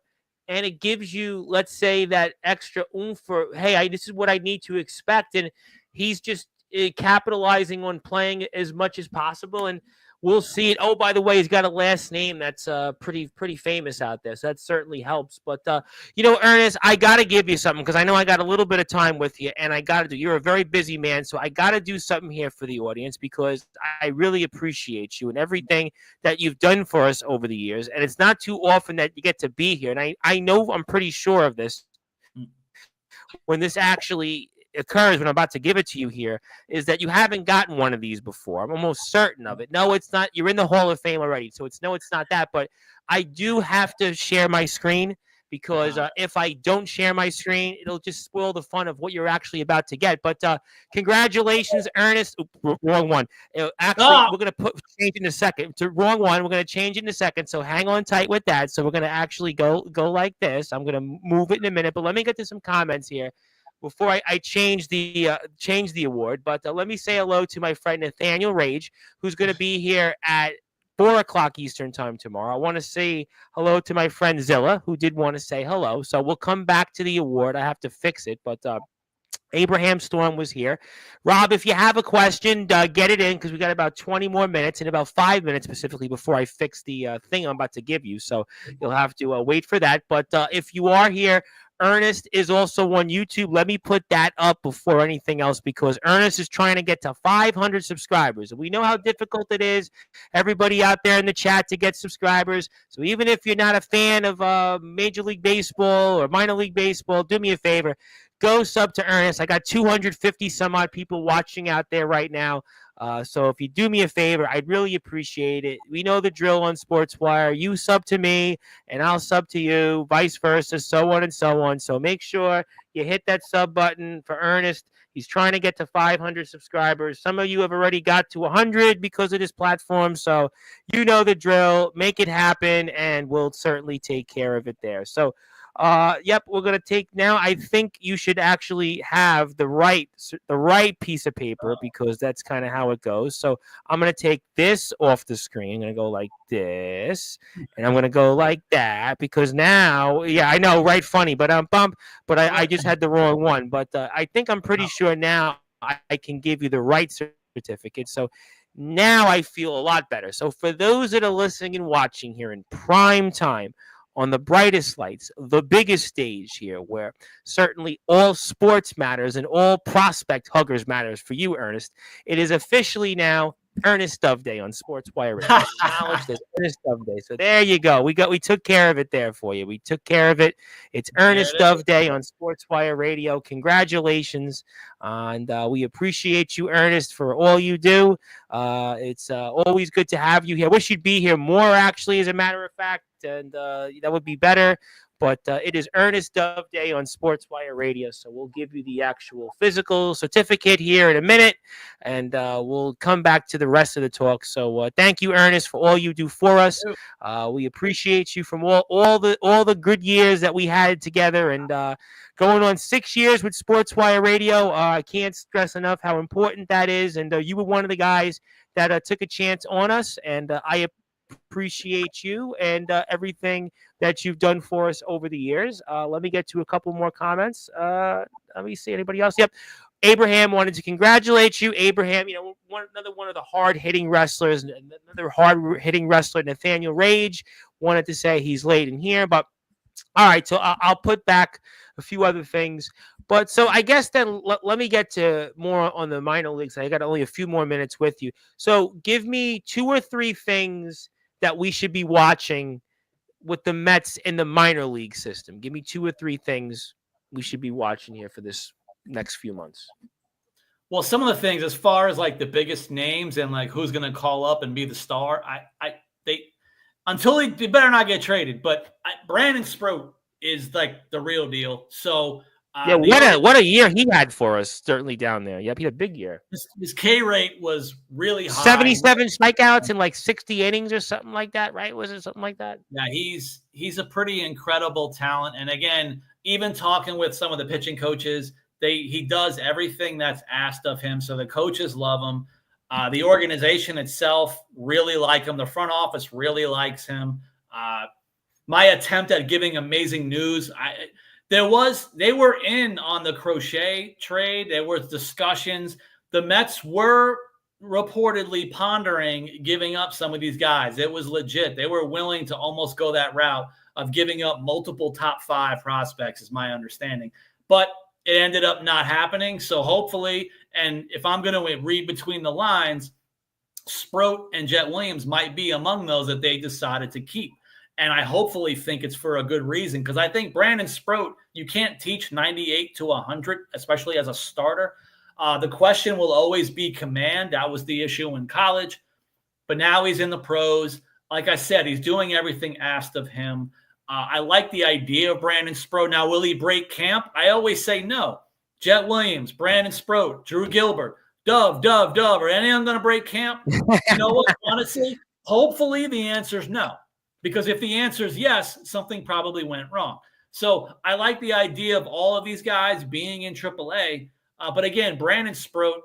and it gives you, let's say, that extra oomph for, hey, this is what I need to expect. And he's just capitalizing on playing as much as possible. And we'll see it. Oh, by the way, he's got a last name that's pretty famous out there. So that certainly helps. But, Ernest, I got to give you something because I know I got a little bit of time with you. And you're a very busy man. So I got to do something here for the audience because I really appreciate you and everything that you've done for us over the years. And it's not too often that you get to be here. And I know I'm pretty sure of this. when this actually occurs, when I'm about to give it to you here, is that you haven't gotten one of these before. I'm almost certain of it. No, it's not. You're in the Hall of Fame already, so it's not that. But I do have to share my screen because if I don't share my screen, it'll just spoil the fun of what you're actually about to get. But congratulations, Ernest. Wrong one. Actually, we're going to change it in a second. To wrong one. We're going to change it in a second. So hang on tight with that. So we're going to actually go like this. I'm going to move it in a minute. But let me get to some comments here before I change the award. But let me say hello to my friend Nathaniel Rage, who's going to be here at 4:00 Eastern time tomorrow. I want to say hello to my friend Zilla, who did want to say hello. So we'll come back to the award. I have to fix it, but Abraham Storm was here. Rob, if you have a question, get it in because we got about 20 more minutes and about 5 minutes specifically before I fix the thing I'm about to give you. So you'll have to wait for that. But if you are here, Ernest is also on YouTube. Let me put that up before anything else because Ernest is trying to get to 500 subscribers. We know how difficult it is, everybody out there in the chat, to get subscribers. So even if you're not a fan of Major League Baseball or minor league baseball, do me a favor. Go sub to Ernest. I got 250 some odd people watching out there right now. So if you do me a favor, I'd really appreciate it. We know the drill on Sportswire. You sub to me, and I'll sub to you, vice versa, so on and so on. So make sure you hit that sub button for Ernest. He's trying to get to 500 subscribers. Some of you have already got to 100 because of this platform. So you know the drill. Make it happen, and we'll certainly take care of it there. So yep, we're going to take now. I think you should actually have the right piece of paper because that's kind of how it goes. So I'm going to take this off the screen. I'm going to go like this, and I'm going to go like that because now, yeah, I know, right? Funny, but I just had the wrong one. But I think I'm pretty sure now I can give you the right certificate. So now I feel a lot better. So for those that are listening and watching here in prime time, on the brightest lights, the biggest stage here, where certainly all sports matters and all prospect huggers matters for you, Ernest. It is officially now Ernest Dove Day on Sportswire. Acknowledge this Ernest Dove Day. So there you go. We took care of it there for you. We took care of it. It's Ernest Dove Day on Sportswire Radio. Congratulations. And we appreciate you, Ernest, for all you do. It's always good to have you here. I wish you'd be here more, actually, as a matter of fact. And that would be better. But it is Ernest Dove Day on Sportswire Radio, so we'll give you the actual physical certificate here in a minute, and we'll come back to the rest of the talk. So thank you, Ernest, for all you do for us. We appreciate you from all the good years that we had together, and going on 6 years with Sportswire Radio. I can't stress enough how important that is, and you were one of the guys that took a chance on us, and I appreciate you and everything that you've done for us over the years. Let me get to a couple more comments. Let me see. Anybody else? Yep. Abraham wanted to congratulate you. Abraham, another one of the hard-hitting wrestlers, another hard-hitting wrestler, Nathaniel Rage, wanted to say he's late in here. But all right, so I'll put back a few other things. But so I guess then let me get to more on the minor leagues. I got only a few more minutes with you. So give me 2 or 3 things that we should be watching with the Mets in the minor league system. Give me 2 or 3 things we should be watching here for this next few months. Well, some of the things, as far as like the biggest names and like who's going to call up and be the star, they better not get traded. But Brandon Sproat is like the real deal. So what a year he had for us, certainly down there. Yep, he had a big year. His K rate was really high. 77 strikeouts in like 60 innings or something like that, right? Was it something like that? Yeah, he's a pretty incredible talent. And again, even talking with some of the pitching coaches, he does everything that's asked of him. So the coaches love him. The organization itself really like him. The front office really likes him. My attempt at giving amazing news, they were in on the Crochet trade. There were discussions. The Mets were reportedly pondering giving up some of these guys. It was legit. They were willing to almost go that route of giving up multiple top 5 prospects, is my understanding. But it ended up not happening. So hopefully, and if I'm going to read between the lines, Sproat and Jet Williams might be among those that they decided to keep. And I hopefully think it's for a good reason, because I think Brandon Sproat, you can't teach 98 to 100, especially as a starter. The question will always be command. That was the issue in college. But now he's in the pros. Like I said, he's doing everything asked of him. I like the idea of Brandon Sproat. Now, will he break camp? I always say no. Jet Williams, Brandon Sproat, Drew Gilbert, Dove. Are any of them going to break camp? You know what? Honestly, hopefully the answer is no. Because if the answer is yes, something probably went wrong. So I like the idea of all of these guys being in AAA. But again, Brandon Sproat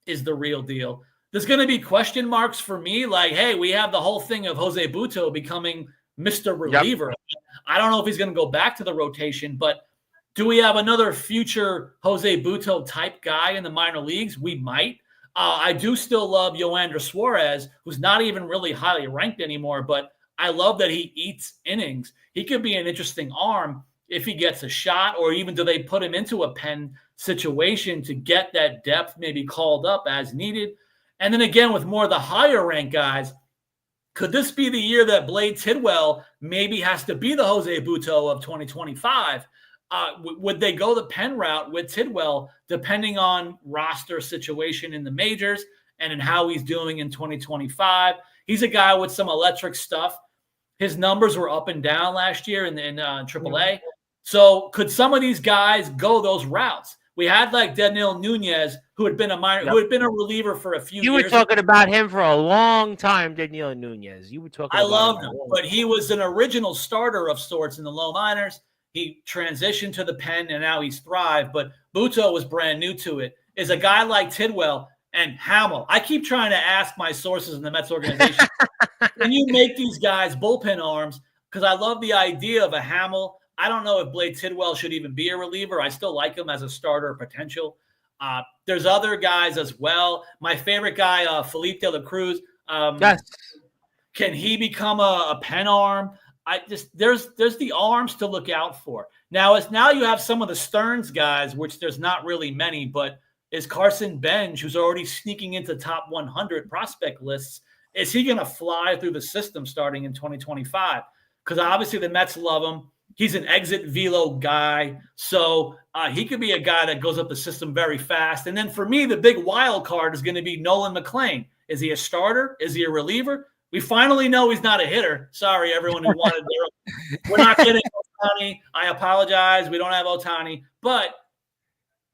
is the real deal. There's going to be question marks for me, like, hey, we have the whole thing of Jose Butto becoming Mr. Reliever. Yep. I don't know if he's going to go back to the rotation, but do we have another future Jose Butto type guy in the minor leagues? We might. I do still love Yoander Suarez, who's not even really highly ranked anymore, but I love that he eats innings. He could be an interesting arm if he gets a shot, or even do they put him into a pen situation to get that depth maybe called up as needed. And then again, with more of the higher ranked guys, could this be the year that Blade Tidwell maybe has to be the Jose Butto of 2025? Would they go the pen route with Tidwell, depending on roster situation in the majors and in how he's doing in 2025? He's a guy with some electric stuff. His numbers were up and down last year in AAA. So could some of these guys go those routes? We had like Daniel Nunez, who had been a minor, who had been a reliever for a few years. You were talking about him for a long time, Daniel Nunez. You were talking. I loved him, but he was an original starter of sorts in the low minors. He transitioned to the pen, and now he's thrived. But Butto was brand new to it. Is a guy like Tidwell and Hamill. I keep trying to ask my sources in the Mets organization, can you make these guys bullpen arms? Because I love the idea of a Hamill. I don't know if Blade Tidwell should even be a reliever. I still like him as a starter potential. There's other guys as well. My favorite guy, Felipe De La Cruz. Yes. Can he become a pen arm? There's the arms to look out for. Now you have some of the Stearns guys, which there's not really many, but is Carson Bench, who's already sneaking into top 100 prospect lists, is he going to fly through the system starting in 2025? Because obviously the Mets love him. He's an exit velo guy, so he could be a guy that goes up the system very fast. And then for me, the big wild card is going to be Nolan McLean. Is he a starter? Is he a reliever? We finally know he's not a hitter. Sorry, everyone who wanted – we're not getting Ohtani. I apologize. We don't have Ohtani. But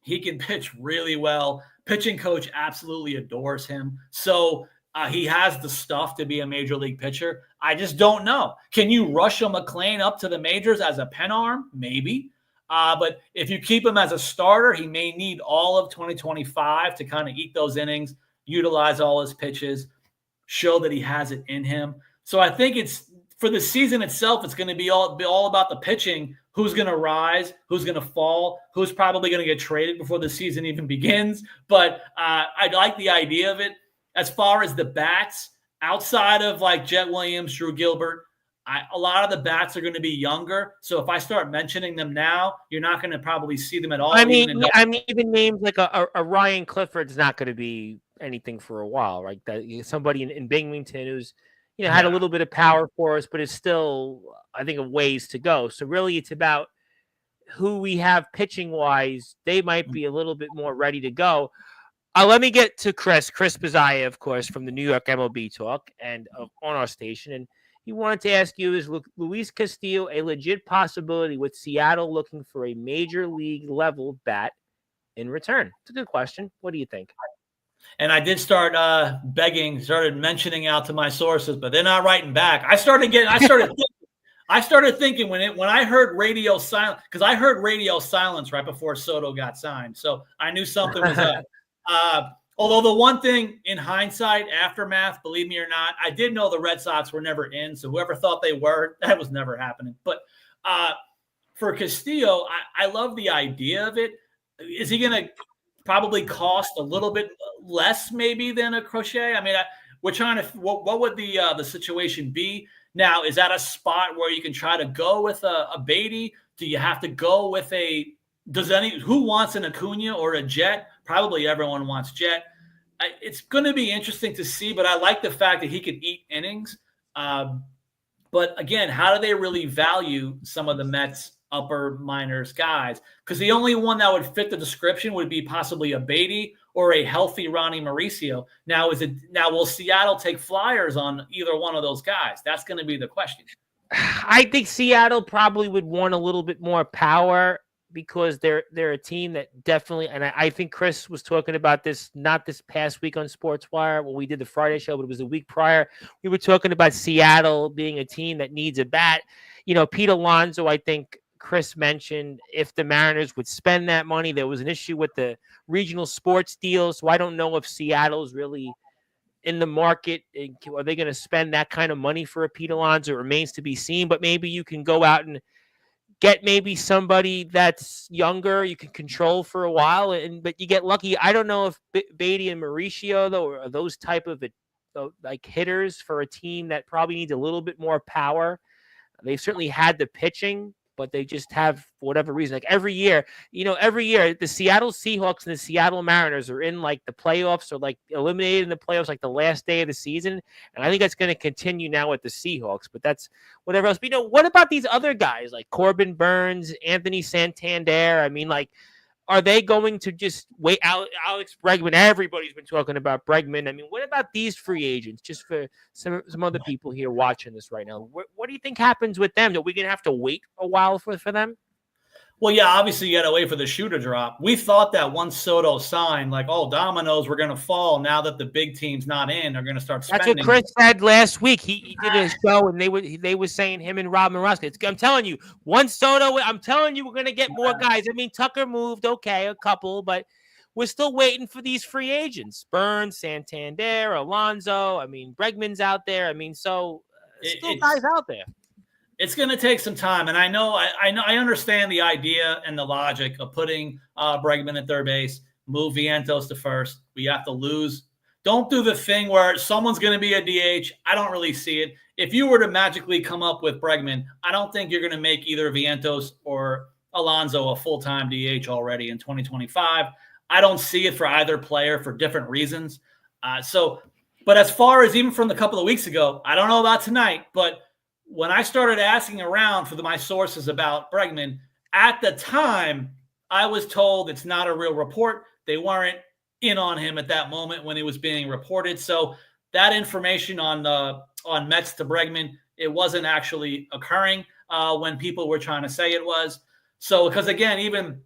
he can pitch really well. Pitching coach absolutely adores him. So he has the stuff to be a major league pitcher. I just don't know. Can you rush a McLean up to the majors as a pen arm? Maybe. But if you keep him as a starter, he may need all of 2025 to kind of eat those innings, utilize all his pitches, show that he has it in him. So I think it's for the season itself, it's going to be all about the pitching. Who's going to rise? Who's going to fall? Who's probably going to get traded before the season even begins? But I like the idea of it. As far as the bats, outside of like Jet Williams, Drew Gilbert, a lot of the bats are going to be younger. So if I start mentioning them now, you're not going to probably see them at all. I mean, even names like a Ryan Clifford's not going to be anything for a while, right? That somebody in Binghamton who's had a little bit of power for us, but is still, I think, a ways to go. So really, it's about who we have pitching wise. They might be a little bit more ready to go. Let me get to Chris Pizzaia, of course, from the New York MLB Talk and on our station. And he wanted to ask you, is Luis Castillo a legit possibility with Seattle looking for a major league level bat in return? It's a good question. What do you think? And I did start started mentioning out to my sources, but they're not writing back. I started thinking when I heard radio silence, because I heard radio silence right before Soto got signed. So I knew something was up. Although the one thing in hindsight, aftermath, believe me or not, I did know the Red Sox were never in. So whoever thought they were, that was never happening. But for Castillo, I love the idea of it. Is he going to probably cost a little bit less maybe than a Crochet? I mean, we're trying to, what would the situation be? Now, is that a spot where you can try to go with a Beatty? Do you have to go with who wants an Acuna or a Jet? Probably everyone wants Jet. It's going to be interesting to see, but I like the fact that he could eat innings. But again, how do they really value some of the Mets upper minors guys? Because the only one that would fit the description would be possibly a Beatty or a healthy Ronnie Mauricio. Now, will Seattle take flyers on either one of those guys? That's going to be the question. I think Seattle probably would want a little bit more power because they're a team that definitely, and I think Chris was talking about this not this past week on Sportswire when we did the Friday show, but it was the week prior. We were talking about Seattle being a team that needs a bat. Pete Alonso, I think Chris mentioned if the Mariners would spend that money, there was an issue with the regional sports deal. So I don't know if Seattle's really in the market. Are they going to spend that kind of money for a Pete Alonso? It remains to be seen, but maybe you can go out and get maybe somebody that's younger, you can control for a while, but you get lucky. I don't know if Beatty and Mauricio, though, are those type of like hitters for a team that probably needs a little bit more power. They've certainly had the pitching, but they just have, for whatever reason, like every year, the Seattle Seahawks and the Seattle Mariners are in like the playoffs or like eliminated in the playoffs like the last day of the season. And I think that's going to continue now with the Seahawks, but that's whatever else. But, what about these other guys like Corbin Burns, Anthony Santander? I mean, like, are they going to just wait out Alex Bregman? Everybody's been talking about Bregman. I mean, what about these free agents? Just for some other people here watching this right now, what do you think happens with them? Are we going to have to wait a while for them? Well, yeah, obviously you got to wait for the shoe to drop. We thought that once Soto signed, like, dominoes were going to fall now that the big team's not in. They're going to start spending. That's what Chris said last week. He did a show, and they were saying him and Rob Morosky. I'm telling you, once Soto, I'm telling you, we're going to get more guys. I mean, Tucker moved, okay, a couple, but we're still waiting for these free agents. Burns, Santander, Alonso. I mean, Bregman's out there. I mean, so still guys out there. It's going to take some time, and I understand the idea and the logic of putting Bregman at third base, move Vientos to first. We have to lose. Don't do the thing where someone's going to be a DH. I don't really see it. If you were to magically come up with Bregman, I don't think you're going to make either Vientos or Alonso a full-time DH already in 2025. I don't see it for either player for different reasons. But as far as even from the couple of weeks ago, I don't know about tonight, but when I started asking around for my sources about Bregman, at the time, I was told it's not a real report. They weren't in on him at that moment when it was being reported. So that information on Mets to Bregman, it wasn't actually occurring when people were trying to say it was. So because, again, even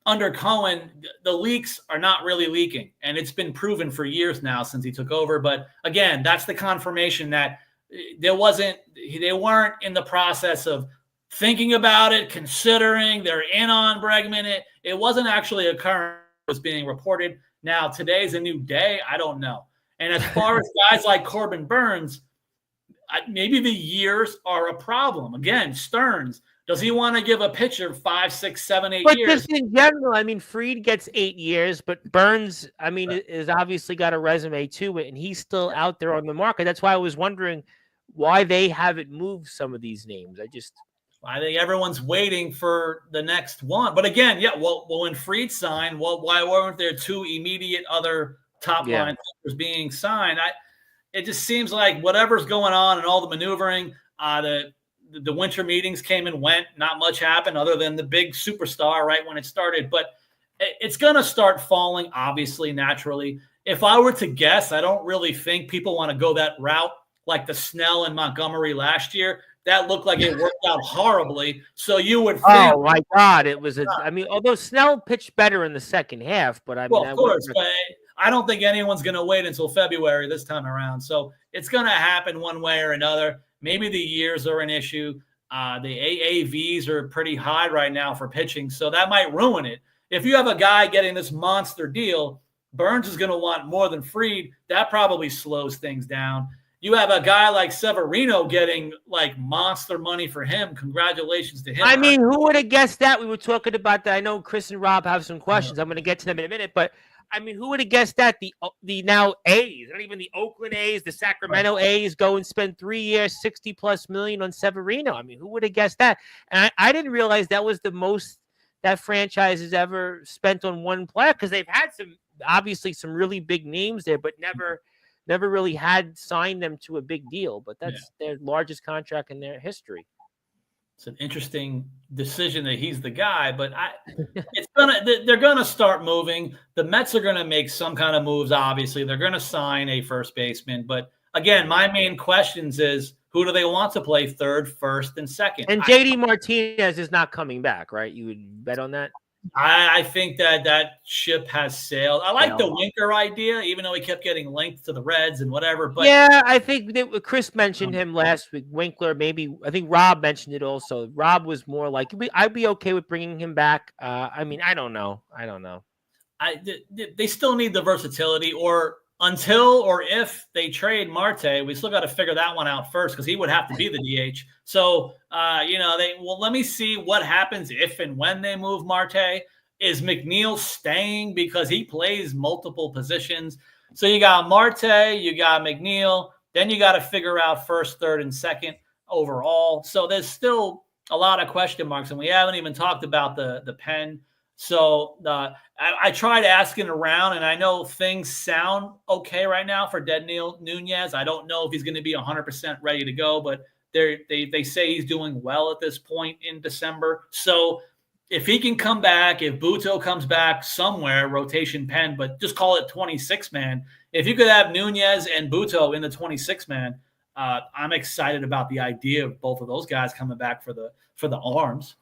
under Cohen, the leaks are not really leaking. And it's been proven for years now since he took over. But, again, that's the confirmation that they weren't in the process of thinking about it, considering they're in on Bregman. It wasn't actually occurring. It was being reported. Now, today's a new day. I don't know. And as far as guys like Corbin Burns, maybe the years are a problem. Again, Stearns, does he want to give a pitcher 5, 6, 7, 8 years? But just in general, I mean, Fried gets 8 years, but Burns, I mean, is obviously got a resume to it, and he's still out there on the market. That's why I was wondering why they haven't moved some of these names. I think everyone's waiting for the next one. But again, well, when Fried signed, why weren't there two immediate other top line players being signed? It just seems like whatever's going on and all the maneuvering, the winter meetings came and went. Not much happened other than the big superstar right when it started. But it's going to start falling, obviously, naturally. If I were to guess, I don't really think people want to go that route like the Snell and Montgomery last year. That looked like it worked out horribly. So you would think. Oh, my God. It was although Snell pitched better in the second half, but of course. But I don't think anyone's going to wait until February this time around. So it's going to happen one way or another. Maybe the years are an issue. The AAVs are pretty high right now for pitching, so that might ruin it. If you have a guy getting this monster deal, Burns is going to want more than Fried. That probably slows things down. You have a guy like Severino getting like monster money for him. Congratulations to him. I mean, who would have guessed that? We were talking about that. I know Chris and Rob have some questions. I'm going to get to them in a minute, but I mean, who would have guessed that the now A's, not even the Oakland A's, the Sacramento A's go and spend 3 years, $60+ million on Severino? I mean, who would have guessed that? And I didn't realize that was the most that franchise has ever spent on one player, because they've had some really big names there, but never never really had signed them to a big deal, but that's their largest contract in their history. It's an interesting decision that he's the guy, but they're gonna start moving. The Mets are gonna make some kind of moves. Obviously, they're gonna sign a first baseman. But again, my main questions is who do they want to play third, first, and second? And JD Martinez is not coming back, right? You would bet on that? I think that ship has sailed. I like the Winker idea, even though he kept getting linked to the Reds and whatever. But yeah, I think that Chris mentioned him last week. Winkler, maybe. I think Rob mentioned it also. Rob was more like, I'd be okay with bringing him back. I mean, I don't know. They still need the versatility, or until or if they trade Marte, we still got to figure that one out first because he would have to be the DH. So, let me see what happens if and when they move Marte. Is McNeil staying because he plays multiple positions? So you got Marte, you got McNeil, then you got to figure out first, third, and second overall. So there's still a lot of question marks, and we haven't even talked about the pen. So I tried asking around, and I know things sound okay right now for Deadneil Nunez. I don't know if he's going to be 100% ready to go, but they say he's doing well at this point in December. So if he can come back, if Buto comes back somewhere, rotation pen, but just call it 26-man. If you could have Nunez and Buto in the 26-man, I'm excited about the idea of both of those guys coming back for the arms.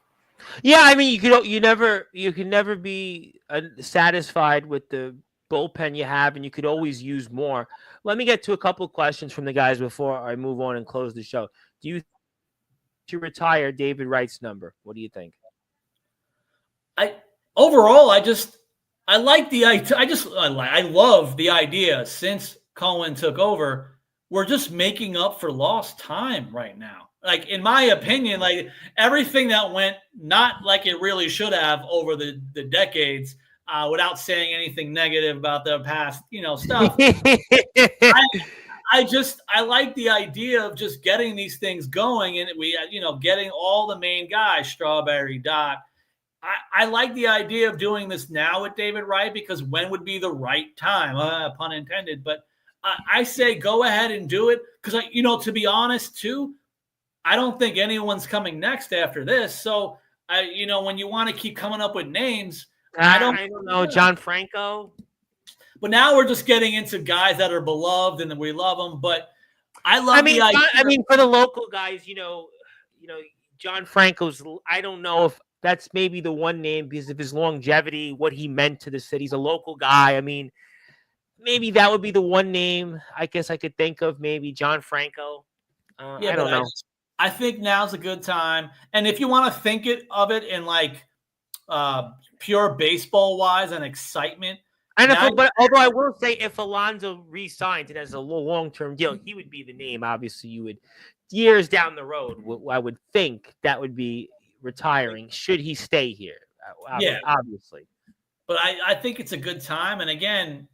Yeah, I mean, you can never be satisfied with the bullpen you have, and you could always use more. Let me get to a couple of questions from the guys before I move on and close the show. Do you retire David Wright's number? What do you think? I like the idea. I love the idea. Since Cohen took over, we're just making up for lost time right now. Like, in my opinion, like everything that went not like it really should have over the decades, without saying anything negative about the past, stuff. I like the idea of just getting these things going, and we, getting all the main guys, Strawberry, Dot. I like the idea of doing this now with David Wright, because when would be the right time? Pun intended. But I say go ahead and do it, because, to be honest, too, I don't think anyone's coming next after this. So, when you want to keep coming up with names, I don't know. John Franco. But now we're just getting into guys that are beloved and we love them. But I love the idea. I mean, for the local guys, John Franco's, I don't know if that's maybe the one name because of his longevity, what he meant to the city. He's a local guy. I mean, maybe that would be the one name I guess I could think of, maybe John Franco. I don't know. I think now's a good time. And if you want to think of it in like pure baseball wise and excitement. But although I will say, if Alonso re-signs it as a long-term deal, he would be the name. Obviously, you would, years down the road, I would think that would be retiring should he stay here. Obviously. But I think it's a good time. And again,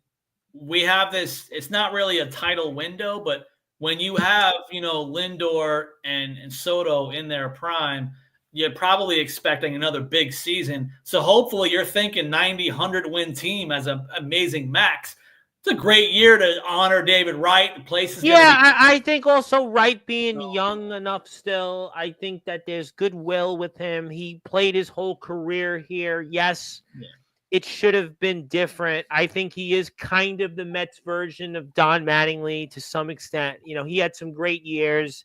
we have this, it's not really a title window, but when you have, Lindor and Soto in their prime, you're probably expecting another big season. So hopefully you're thinking 90, 100-win team as an amazing max. It's a great year to honor David Wright. The place is I think also Wright being young enough still, I think that there's goodwill with him. He played his whole career here. Yes, It should have been different. I think he is kind of the Mets version of Don Mattingly to some extent. He had some great years.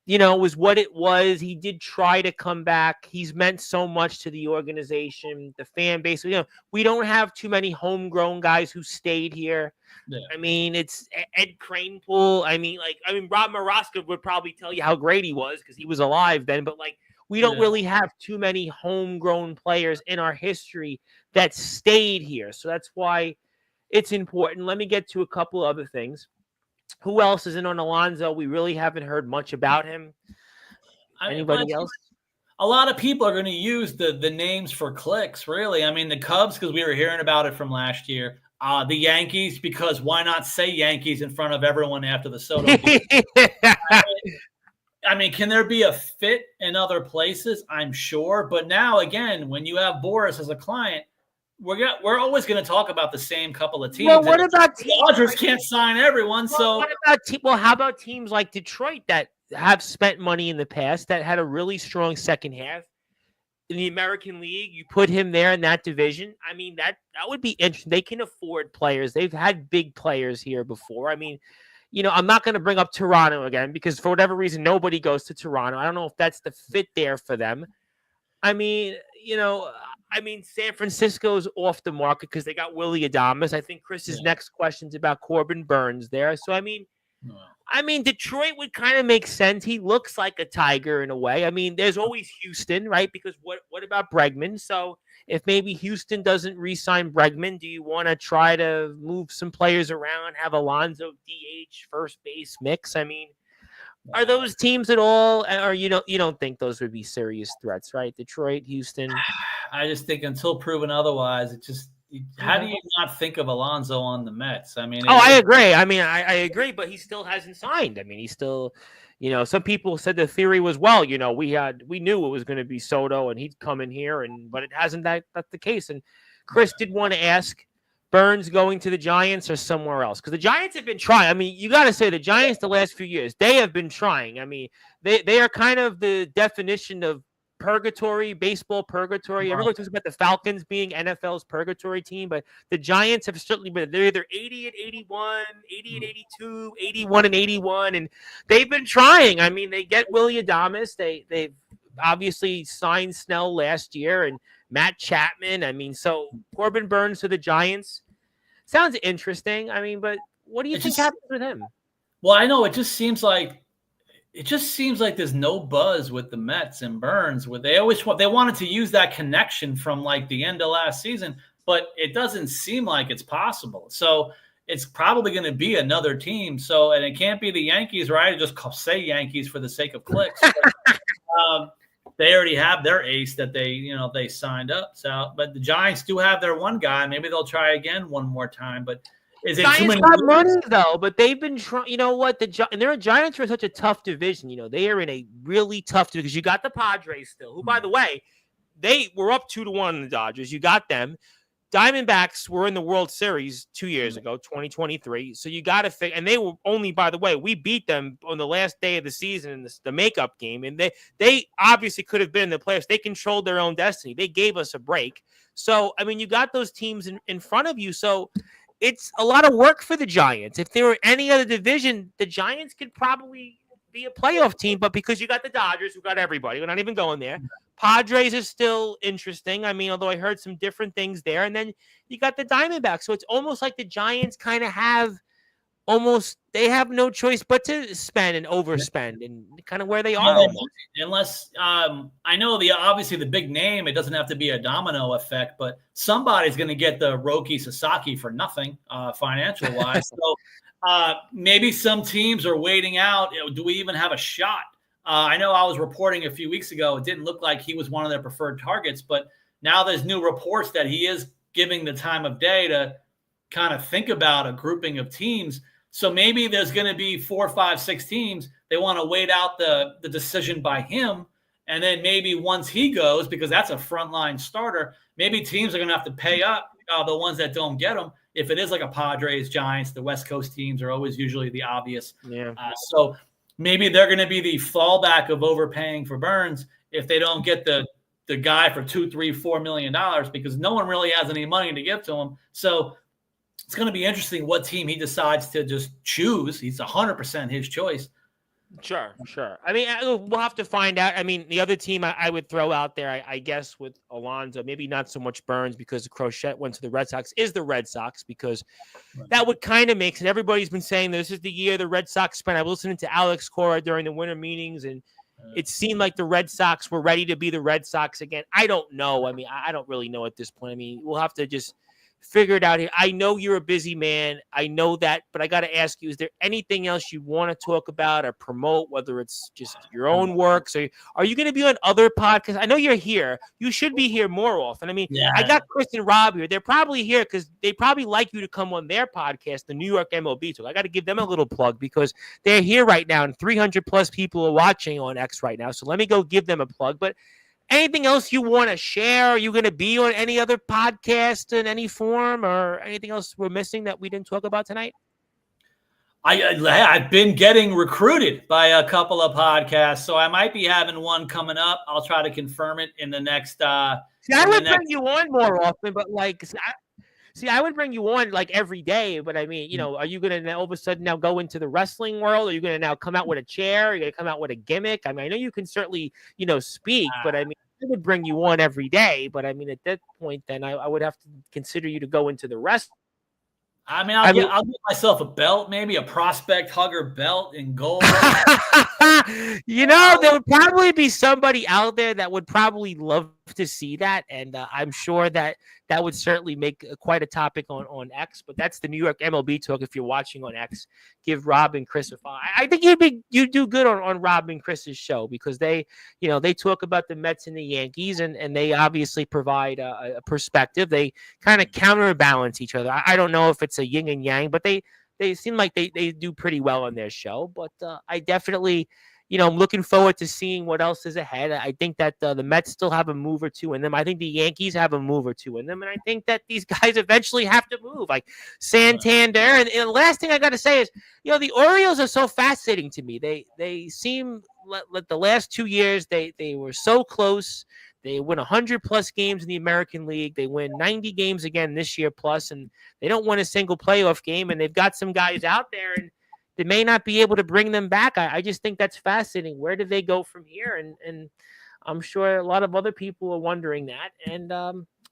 It was what it was. He did try to come back. He's meant so much to the organization, the fan base. We don't have too many homegrown guys who stayed here. Yeah. I mean, it's Ed Kranepool. Rob Moroska would probably tell you how great he was because he was alive then. But we don't really have too many homegrown players in our history that stayed here. So that's why it's important. Let me get to a couple other things. Who else is in on Alonso? We really haven't heard much about him. Anybody else? A lot of people are going to use the names for clicks, really. I mean, the Cubs, because we were hearing about it from last year. The Yankees, because why not say Yankees in front of everyone after the Soto game? I mean, can there be a fit in other places? I'm sure. But now, again, when you have Boris as a client, we're always going to talk about the same couple of teams. Well, what about the Dodgers can't sign everyone? Well, So what about how about teams like Detroit that have spent money in the past that had a really strong second half in the American League? You put him there in that division. I mean, that would be interesting. They can afford players. They've had big players here before. I mean, I'm not going to bring up Toronto again because for whatever reason nobody goes to Toronto. I don't know if that's the fit there for them. I mean, San Francisco's off the market because they got Willie Adames. I think Chris's next question's about Corbin Burns there. So, Detroit would kind of make sense. He looks like a Tiger in a way. I mean, there's always Houston, right? Because what about Bregman? So if maybe Houston doesn't re-sign Bregman, do you want to try to move some players around, have Alonso DH first base mix? I mean, are those teams at all, or you don't think those would be serious threats, right? Detroit, Houston. I just think until proven otherwise, how do you not think of Alonso on the Mets? I mean, I agree. I mean, I agree, but he still hasn't signed. I mean, he's still, some people said the theory was, well, we knew it was going to be Soto and he'd come in here, but it hasn't that's the case. And Chris did want to ask, Burns going to the Giants or somewhere else? Because the Giants have been trying. I mean, you got to say the Giants the last few years, they have been trying. I mean, they are kind of the definition of purgatory, baseball purgatory. Everyone talks about the Falcons being NFL's purgatory team, but the Giants have certainly been. They're either 80 and 81, 80 and 82, 81 and 81, and they've been trying. I mean, they get Willie Adames. They've obviously signed Snell last year and Matt Chapman. I mean, so Corbin Burns to the Giants sounds interesting. I mean, but what do you think happens with him? Well, I know it just seems like there's no buzz with the Mets and Burns. They wanted to use that connection from like the end of last season, but it doesn't seem like it's possible. So it's probably going to be another team. So, and it can't be the Yankees, right? Just say Yankees for the sake of clicks. But, they already have their ace that they signed up. So, but the Giants do have their one guy. Maybe they'll try again one more time. But is it too many money though? But they've been trying. You know what? And their Giants are such a tough division. They are in a really tough division because you got the Padres still, who, by the way, they were up 2-1 on the Dodgers. You got them. Diamondbacks were in the World Series 2 years ago, 2023. So you got to figure, and they were only, by the way, we beat them on the last day of the season in the makeup game, and they obviously could have been in the playoffs. They controlled their own destiny. They gave us a break. So, I mean, you got those teams in front of you. So it's a lot of work for the Giants. If there were any other division, the Giants could probably be a playoff team, but because you got the Dodgers, who got everybody, we're not even going there. Padres is still interesting. I mean, although I heard some different things there. And then you got the Diamondbacks. So it's almost like the Giants kind of have they have no choice but to spend and overspend and kind of where they are. Unless I know obviously the big name, it doesn't have to be a domino effect, but somebody's going to get the Roki Sasaki for nothing financial wise. So maybe some teams are waiting out. Do we even have a shot? I know I was reporting a few weeks ago. It didn't look like he was one of their preferred targets, but now there's new reports that he is giving the time of day to kind of think about a grouping of teams. So maybe there's going to be 4, 5, 6 teams. They want to wait out the decision by him. And then maybe once he goes, because that's a frontline starter, maybe teams are going to have to pay up the ones that don't get him. If it is like a Padres, Giants, the West Coast teams are always usually the obvious. Yeah. So maybe they're going to be the fallback of overpaying for Burns if they don't get the guy for $2, $3, $4 million because no one really has any money to give to him. So it's going to be interesting what team he decides to just choose. He's 100% his choice. Sure. I mean, we'll have to find out. I mean, the other team I would throw out there, I guess, with Alonso, maybe not so much Burns because Crochet went to the Red Sox, is the Red Sox because that would kind of make sense. Everybody's been saying this is the year the Red Sox spent. I was listening to Alex Cora during the winter meetings, and it seemed like the Red Sox were ready to be the Red Sox again. I don't know. I mean, I don't really know at this point. I mean, we'll have to just figure it out here. I know you're a busy man. I know that, but I got to ask you, is there anything else you want to talk about or promote, whether it's just your own work? So are you going to be on other podcasts? I know you're here. You should be here more often. I mean, I got Chris and Rob here. They're probably here because they probably like you to come on their podcast, the New York MLB Talk. I got to give them a little plug because they're here right now and 300 plus people are watching on X right now. So let me go give them a plug. But anything else you want to share? Are you going to be on any other podcast in any form, or anything else we're missing that we didn't talk about tonight? I've been getting recruited by a couple of podcasts, so I might be having one coming up. I'll try to confirm it in the next. I would bring you on more often, but I would bring you on like every day. But I mean, are you going to all of a sudden now go into the wrestling world? Are you going to now come out with a chair? Are you going to come out with a gimmick? I mean, I know you can certainly, speak, but I mean, I would bring you on every day. But I mean, at that point, then I would have to consider you to go into the wrestling. I mean, I'll get myself a belt, maybe a prospect hugger belt in gold. There would probably be somebody out there that would probably love to see that, and I'm sure that would certainly make quite a topic on X. But that's the New York MLB talk. If you're watching on X, give Rob and Chris a follow. I think you'd do good on Rob and Chris's show, because they talk about the Mets and the Yankees, and they obviously provide a perspective. They kind of counterbalance each other. I don't know if it's a yin and yang, but they seem like they do pretty well on their show. But I definitely, I'm looking forward to seeing what else is ahead. I think that the Mets still have a move or two in them. I think the Yankees have a move or two in them. And I think that these guys eventually have to move, like Santander. And the last thing I got to say is, the Orioles are so fascinating to me. They seem like the last 2 years, they were so close. They win 100-plus games in the American League. They win 90 games again this year plus, and they don't win a single playoff game. And they've got some guys out there, and they may not be able to bring them back. I just think that's fascinating. Where do they go from here? And I'm sure a lot of other people are wondering that. And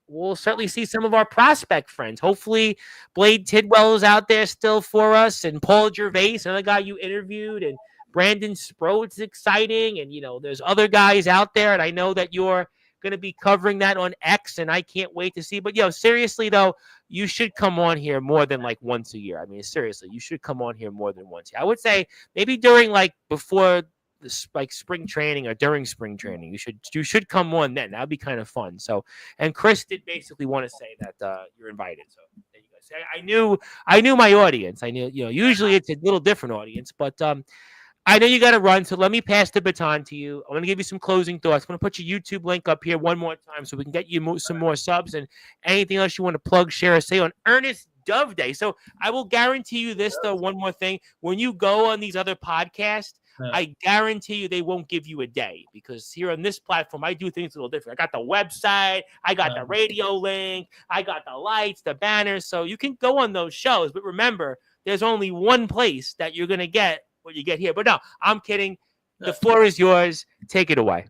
we'll certainly see some of our prospect friends. Hopefully Blade Tidwell is out there still for us, and Paul Gervais, another guy you interviewed, and Brandon Sproat's exciting. And, there's other guys out there, and I know that you're going to be covering that on X, and I can't wait to see. But, seriously, though, you should come on here more than like once a year. I mean, seriously, you should come on here more than once. I would say maybe during before spring training or during spring training, you should come on then. That'd be kind of fun. So, and Chris did basically want to say that you're invited. So there you go. See, I knew my audience. I knew, usually it's a little different audience, but I know you got to run, so let me pass the baton to you. I'm going to give you some closing thoughts. I'm going to put your YouTube link up here one more time so we can get you some more subs, and anything else you want to plug, share, or say on Ernest Dove Day. So I will guarantee you this, though, one more thing. When you go on these other podcasts, I guarantee you they won't give you a day, because here on this platform, I do things a little different. I got the website, I got the radio link, I got the lights, the banners, so you can go on those shows. But remember, there's only one place that you're going to get what you get here. But no, I'm kidding. The floor is yours. Take it away.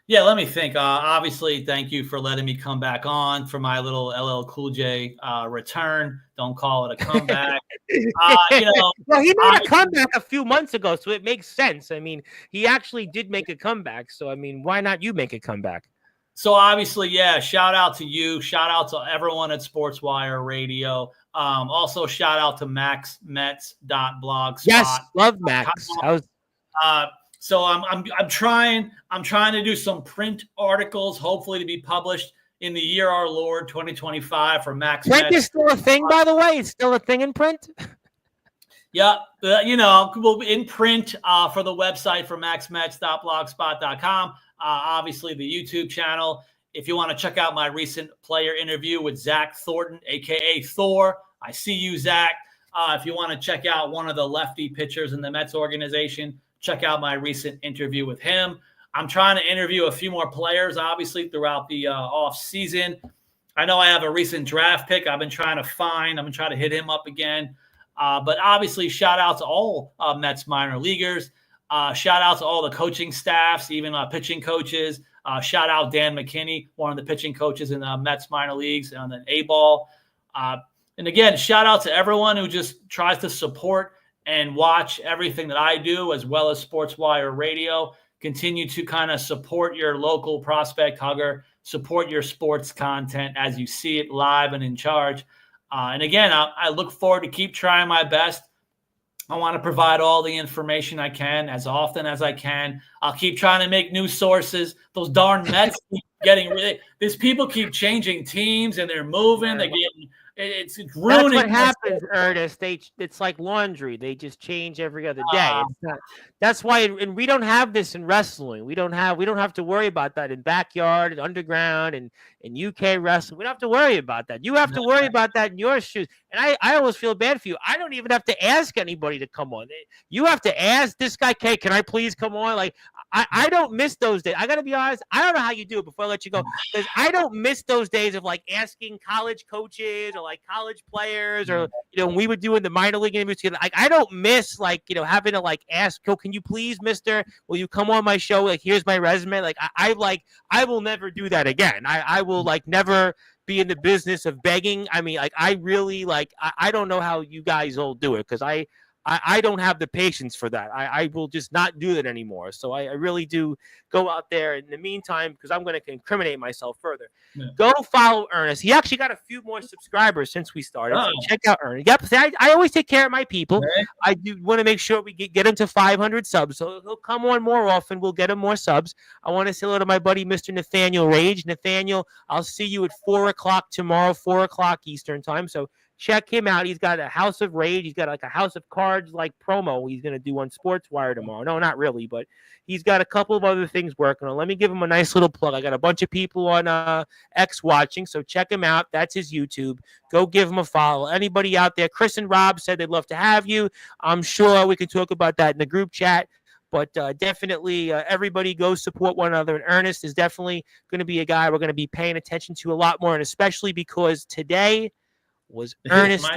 Yeah, let me think. Obviously, thank you for letting me come back on for my little LL Cool J return. Don't call it a comeback. Well, he made a comeback a few months ago, so it makes sense. I mean, he actually did make a comeback. So, I mean, why not you make a comeback? So, obviously, yeah, shout out to you. Shout out to everyone at Sportswire Radio. Also, shout out to maxmets.blogspot. Yes, love Max. So I'm trying to do some print articles, hopefully to be published in the year our Lord 2025 for Max. Print is still a thing, by the way. It's still a thing in print. Yeah, we'll be in print for the website for maxmets.blogspot.com. Obviously, the YouTube channel. If you want to check out my recent player interview with Zach Thornton, a.k.a. Thor, I see you, Zach. If you want to check out one of the lefty pitchers in the Mets organization, check out my recent interview with him. I'm trying to interview a few more players, obviously, throughout the off season. I know I have a recent draft pick I've been trying to find. I'm going to try to hit him up again. But obviously, shout out to all Mets minor leaguers. Shout out to all the coaching staffs, even pitching coaches. Shout out Dan McKinney, one of the pitching coaches in the Mets minor leagues on the A-ball. And again, shout out to everyone who just tries to support and watch everything that I do, as well as Sportswire Radio. Continue to kind of support your local prospect hugger, support your sports content as you see it live and in charge. And again, I look forward to keep trying my best. I want to provide all the information I can as often as I can. I'll keep trying to make new sources. Those darn Mets keep getting these people keep changing teams and they're moving. They're getting It's That's ruining what us. happens, Ernest. It's like laundry. They just change every other day. It's not. That's why, and we don't have this in wrestling. We don't have to worry about that in backyard and underground and in UK wrestling. We don't have to worry about that. You have to worry about that in your shoes. And I always feel bad for you. I don't even have to ask anybody to come on. You have to ask this guy, "Hey, can I please come on?" Like I don't miss those days. I got to be honest. I don't know how you do it before I let you go, because I don't miss those days of like asking college coaches or like college players, or when we were doing the minor league interviews together. Like I don't miss like having to like ask, "Oh, can you please, Mister? Will you come on my show? Like here's my resume." Like I will never do that again. I will like never be in the business of begging. I mean, like I really like I don't know how you guys all do it, because I don't have the patience for that. I will just not do that anymore. So I really do go out there in the meantime, because I'm going to incriminate myself further. Yeah. Go follow Ernest. He actually got a few more subscribers since we started. So Oh. check out Ernest. Yep. See, I always take care of my people. Okay. I do want to make sure we get him to 500 subs. So he'll come on more often. We'll get him more subs. I want to say hello to my buddy, Mr. Nathaniel Rage. Nathaniel, I'll see you at 4 o'clock tomorrow, 4 o'clock Eastern time. So check him out. He's got a House of Rage. He's got like a House of Cards like promo he's going to do on Sportswire tomorrow. No, not really, but he's got a couple of other things working on. Let me give him a nice little plug. I got a bunch of people on X watching, so check him out. That's his YouTube. Go give him a follow. Anybody out there, Chris and Rob said they'd love to have you. I'm sure we can talk about that in the group chat. But definitely everybody go support one another. And Ernest is definitely going to be a guy we're going to be paying attention to a lot more, and especially because today was Ernest.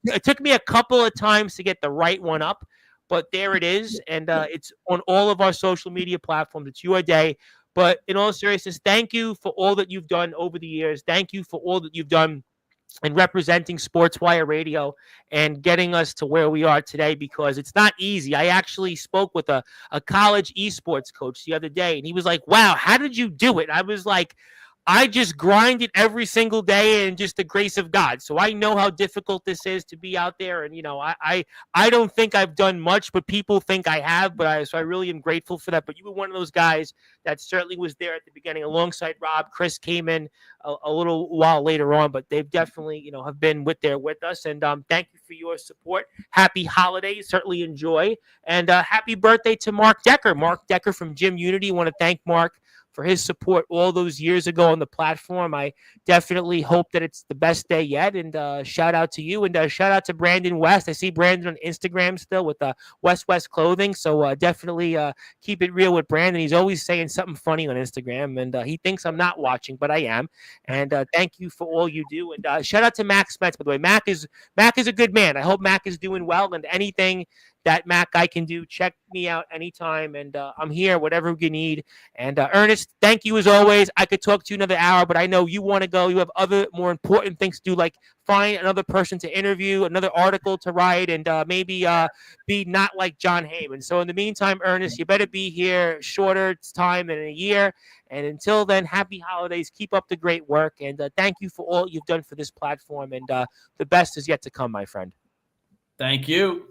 It took me a couple of times to get the right one up, but there it is. And it's on all of our social media platforms. It's your day. But in all seriousness, thank you for all that you've done over the years. Thank you for all that you've done in representing Sportswire Radio and getting us to where we are today, because it's not easy. I actually spoke with a college esports coach the other day, and he was like, "Wow, how did you do it?" I was like, I just grind it every single day and just the grace of God. So I know how difficult this is to be out there. And, I don't think I've done much, but people think I have. So I really am grateful for that. But you were one of those guys that certainly was there at the beginning alongside Rob. Chris came in a little while later on, but they've definitely, have been with us. And thank you for your support. Happy holidays. Certainly enjoy. And happy birthday to Mark Decker. Mark Decker from Gym Unity. I want to thank Mark for his support all those years ago on the platform. I definitely hope that it's the best day yet. And shout out to you, and shout out to Brandon West. I see Brandon on Instagram still with West Clothing. So definitely keep it real with Brandon. He's always saying something funny on Instagram, and he thinks I'm not watching, but I am. And thank you for all you do. And shout out to Mac Spence, by the way. Mac is a good man. I hope Mac is doing well, and anything that Mac guy can do, check me out anytime. And I'm here, whatever you need. And Ernest, thank you as always. I could talk to you another hour, but I know you want to go. You have other more important things to do, like find another person to interview, another article to write, and maybe be not like John Heyman. So in the meantime, Ernest, you better be here shorter time than a year. And until then, happy holidays. Keep up the great work. And thank you for all you've done for this platform. And the best is yet to come, my friend. Thank you.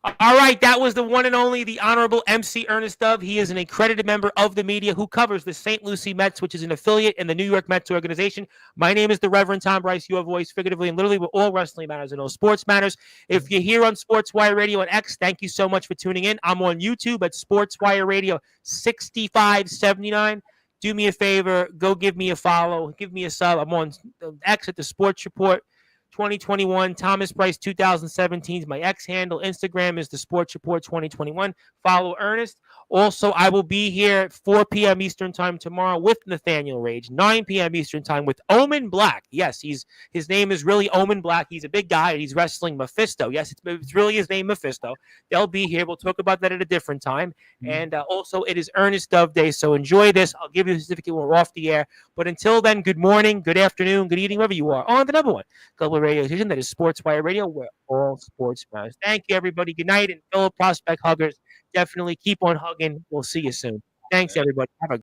All right, that was the one and only, the Honorable MC Ernest Dove. He is an accredited member of the media who covers the St. Lucie Mets, which is an affiliate in the New York Mets organization. My name is the Reverend Tom Bryce, your voice, figuratively and literally, with all wrestling matters and all sports matters. If you're here on Sportswire Radio on X, thank you so much for tuning in. I'm on YouTube at Sportswire Radio 6579. Do me a favor, go give me a follow, give me a sub. I'm on X at the Sports Report 2021. Thomas Bryce 2017 is my X handle. Instagram is the Sports Report 2021. Follow Ernest. Also, I will be here at 4 p.m. Eastern time tomorrow with Nathaniel Rage, 9 p.m. Eastern time with Omen Black. Yes, his name is really Omen Black. He's a big guy. He's wrestling Mephisto. Yes, it's really his name, Mephisto. They'll be here. We'll talk about that at a different time. And also, it is Ernest Dove Day, so enjoy this. I'll give you a certificate when we're off the air. But until then, good morning, good afternoon, good evening, wherever you are, on the number one global radio station that is Sportswire Radio, where all sports matters. Thank you, everybody. Good night, and fellow prospect huggers, definitely keep on hugging. We'll see you soon. Thanks, everybody. Have a